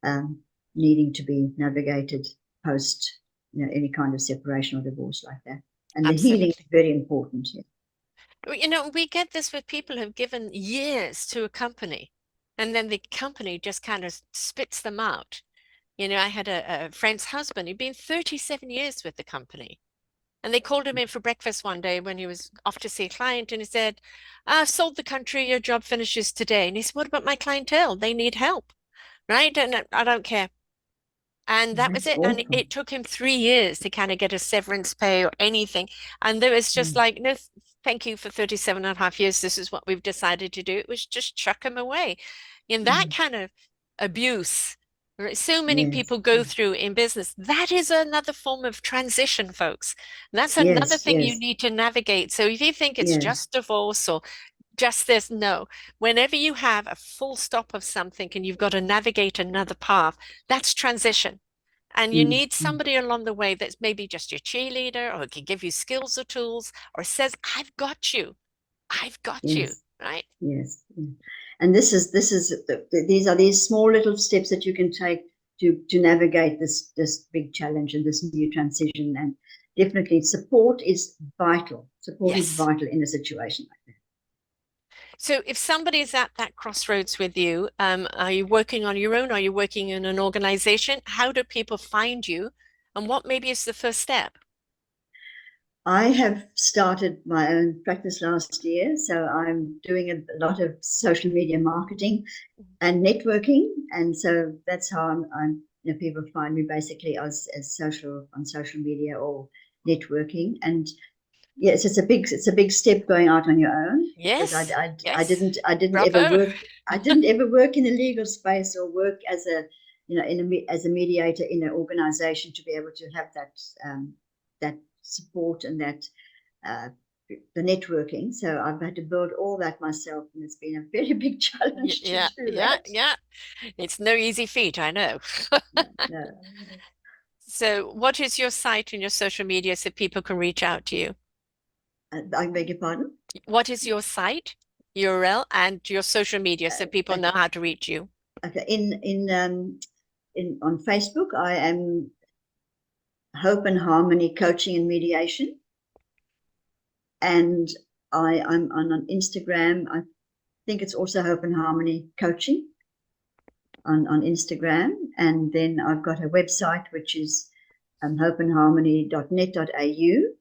um, needing to be navigated post any kind of separation or divorce like that. And the healing is absolutely. very important. Yeah. We get this with people who've given years to a company and then the company just kind of spits them out. I had a friend's husband who'd been 37 years with the company. And they called him in for breakfast one day when he was off to see a client, and he said, I've sold the country, your job finishes today. And he said, what about my clientele? They need help, right? And I don't care. And that was That's it. And awful. it took him 3 years to kind of get a severance pay or anything. And there was just Mm. like, no, thank you for 37 and a half years. This is what we've decided to do. It was just chuck him away. And that Mm. kind of abuse, right, so many Yes. people go through in business. That is another form of transition, folks. And that's another Yes. thing you Yes. need to navigate. So if you think it's Yeah. just divorce or just this, no. Whenever you have a full stop of something and you've got to navigate another path, that's transition. And you Mm. need Mm. somebody along the way that's maybe just your cheerleader or can give you skills or tools or says, I've got you. I've got you. Yes. Right? Yes. Yeah. And these are these small little steps that you can take to navigate this big challenge and this new transition. And definitely support is vital. Support is Yes. vital in a situation like that. So if somebody's at that crossroads with you, are you working on your own? Are you working in an organization? How do people find you? And what maybe is the first step? I have started my own practice last year, so I'm doing a lot of social media marketing and networking, and so that's how people find me basically as social on social media or networking. And yes, it's a big step going out on your own because Yes. Yes. I didn't ever Bravo. work in the legal space or work as a as a mediator in an organization to be able to have that support and that uh, the networking. So I've had to build all that myself, and it's been a very big challenge to Yeah, do yeah, that. yeah. It's no easy feat, I know. No, no. So, what is your site and your social media so people can reach out to you? I beg your pardon. What is your site, URL, and your social media so people know Okay, how to reach you? okay. In on Facebook, I am Hope and Harmony Coaching and Mediation, and I'm on Instagram. I think it's also Hope and Harmony Coaching on Instagram, and then I've got a website which is hopeandharmony.net.au.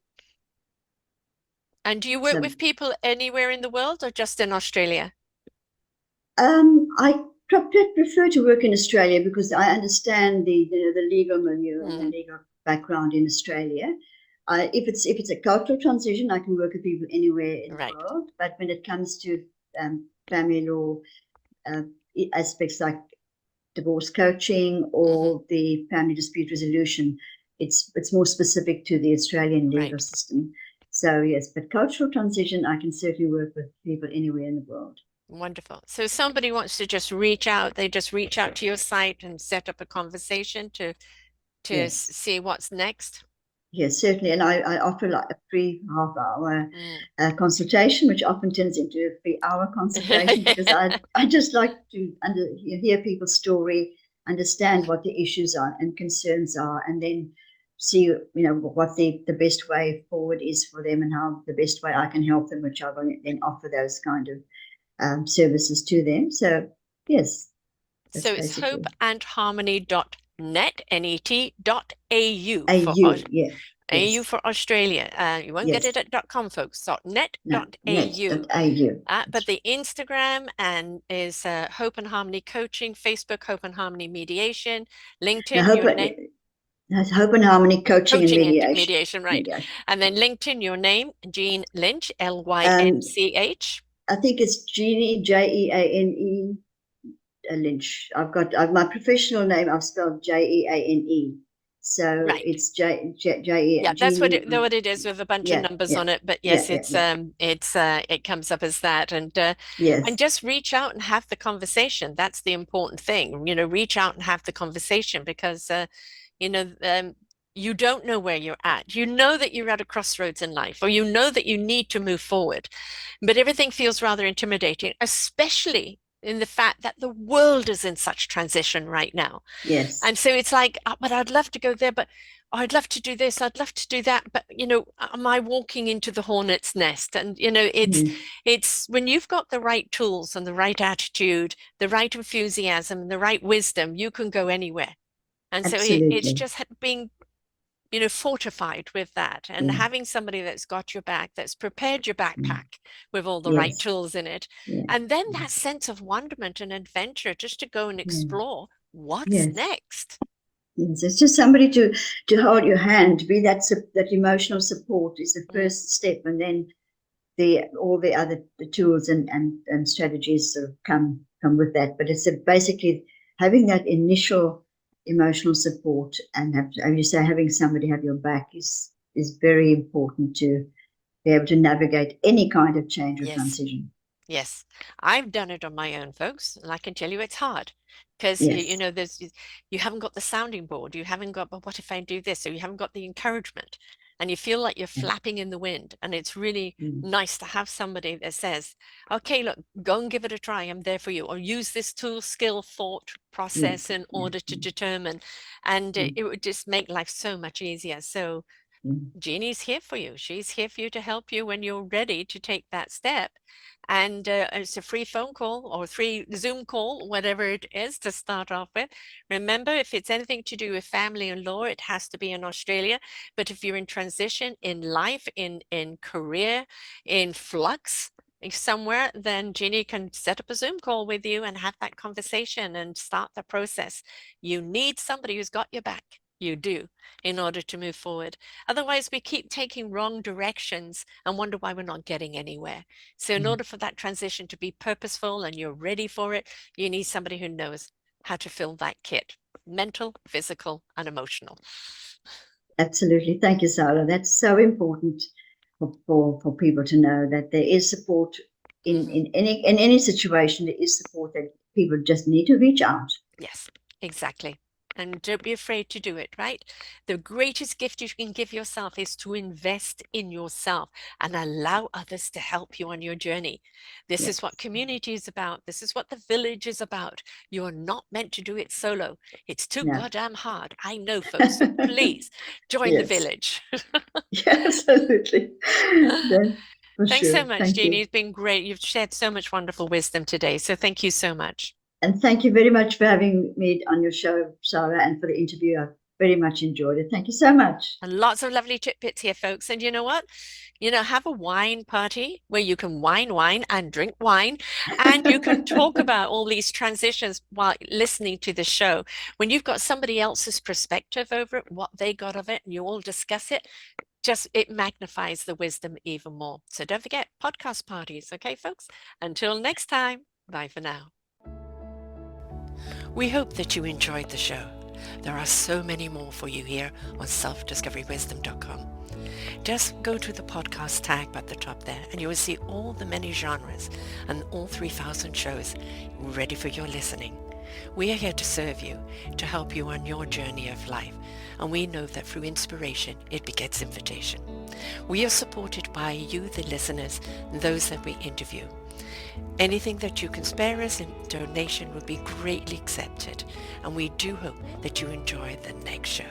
And do you work So with people anywhere in the world or just in Australia? I prefer to work in Australia because I understand the legal milieu and the Mm, legal background in Australia. If it's a cultural transition, I can work with people anywhere in the right. world. But when it comes to family law uh, aspects like divorce coaching Hmm. or the family dispute resolution, it's more specific to the Australian legal Right. system. So yes, but cultural transition, I can certainly work with people anywhere in the world. Wonderful. So if somebody wants to just reach out, they just reach out to your site and set up a conversation to Yes. see what's next. Yes, certainly. And I offer like a free half hour Mm. consultation, which often turns into a 3 hour consultation because I just like to hear people's story, understand what the issues are and concerns are, and then see, what the best way forward is for them and how the best way I can help them, which I will then offer those kind of services to them. So, yes, that's So it's basically hopeandharmony.net, net.au for AU. Yeah, AU yes, for Australia. You won't get it yes. at .com, folks. No, .net.au. net.au. But the Instagram and is Hope and Harmony Coaching, Facebook Hope and Harmony Mediation, Now, LinkedIn your name, Hope and Harmony Coaching and Coaching and Mediation. Mediation, right? Mediation. And then LinkedIn your name, Jeane Lynch, Um, Lynch. I think it's Jeannie, Jeane, Lynch. My professional name. I've spelled Jeane. So Right. it's J Yeah, that's Jeannie. what it is with a bunch of Yeah, numbers yeah, on it. But yeah, yes, yeah, yeah. it comes up as that, and Yes. just reach out and have the conversation. That's the important thing. Reach out and have the conversation because you know um, you don't know where you're at. You know that you're at a crossroads in life, or you know that you need to move forward, but everything feels rather intimidating, especially in the fact that the world is in such transition right now. Yes. And so it's like, but I'd love to go there, but I'd love to do this, I'd love to do that, but am I walking into the hornet's nest? And Mm. it's when you've got the right tools and the right attitude, the right enthusiasm, and the right wisdom, you can go anywhere. And so it's Absolutely. just being, fortified with that and Yeah. having somebody that's got your back, that's prepared your Mm. backpack with all the right Yes. tools in it. Yeah. And then Yeah. that sense of wonderment and adventure just to go and Yeah. explore what's Yes. next. Yes. It's just somebody to hold your hand, be that emotional support is the Mm, first step, and then the all the other the tools and strategies sort of come with that. But it's basically having that initial emotional support, and as you say, having somebody have your back is very important to be able to navigate any kind of change or yes. transition. Yes, I've done it on my own, folks, and I can tell you it's hard because Yes. you haven't got the sounding board, you haven't got, but what if I do this? So you haven't got the encouragement, and you feel like you're Yeah. flapping in the wind. And it's really Mm. nice to have somebody that says, "Okay, look, go and give it a try. I'm there for you," or use this tool, skill, thought process Yes. in Yeah. order to determine, and Yeah. it would just make life so much easier. So Yeah. Jeanie's here for you. She's here for you to help you when you're ready to take that step. And it's a free phone call or free Zoom call, whatever it is to start off with. Remember, if it's anything to do with family and law, it has to be in Australia. But if you're in transition in life, in career, in flux, somewhere, then Jeanie can set up a Zoom call with you and have that conversation and start the process. You need somebody who's got your back. You do, in order to move forward. Otherwise, we keep taking wrong directions and wonder why we're not getting anywhere. So in Yeah. order for that transition to be purposeful and you're ready for it, you need somebody who knows how to fill that kit, mental, physical, and emotional. Absolutely. Thank you, Sarah. That's so important for people to know that there is support Mhm. in any situation. There is support that people just need to reach out. Yes, exactly. And don't be afraid to do it, right? The greatest gift you can give yourself is to invest in yourself and allow others to help you on your journey. This is what Yes. community is about. This is what the village is about. You're not meant to do it solo. It's too No. goddamn hard. I know, folks. So please join the Yes. village. Yeah, absolutely. That, for Thanks so sure. much, Thank Jeanie. you. It's been great. You've shared so much wonderful wisdom today. So thank you so much. And thank you very much for having me on your show, Sarah, and for the interview. I very much enjoyed it. Thank you so much. And lots of lovely tidbits here, folks. And you know what? Have a wine party where you can wine and drink wine, and you can talk about all these transitions while listening to the show. When you've got somebody else's perspective over it, what they got of it, and you all discuss it, just it magnifies the wisdom even more. So don't forget podcast parties, okay, folks? Until next time, bye for now. We hope that you enjoyed the show. There are so many more for you here on selfdiscoverywisdom.com. Just go to the podcast tag at the top there and you will see all the many genres and all 3,000 shows ready for your listening. We are here to serve you, to help you on your journey of life, and we know that through inspiration it begets invitation. We are supported by you, the listeners, and those that we interview. Anything that you can spare us in donation would be greatly accepted, and we do hope that you enjoy the next show.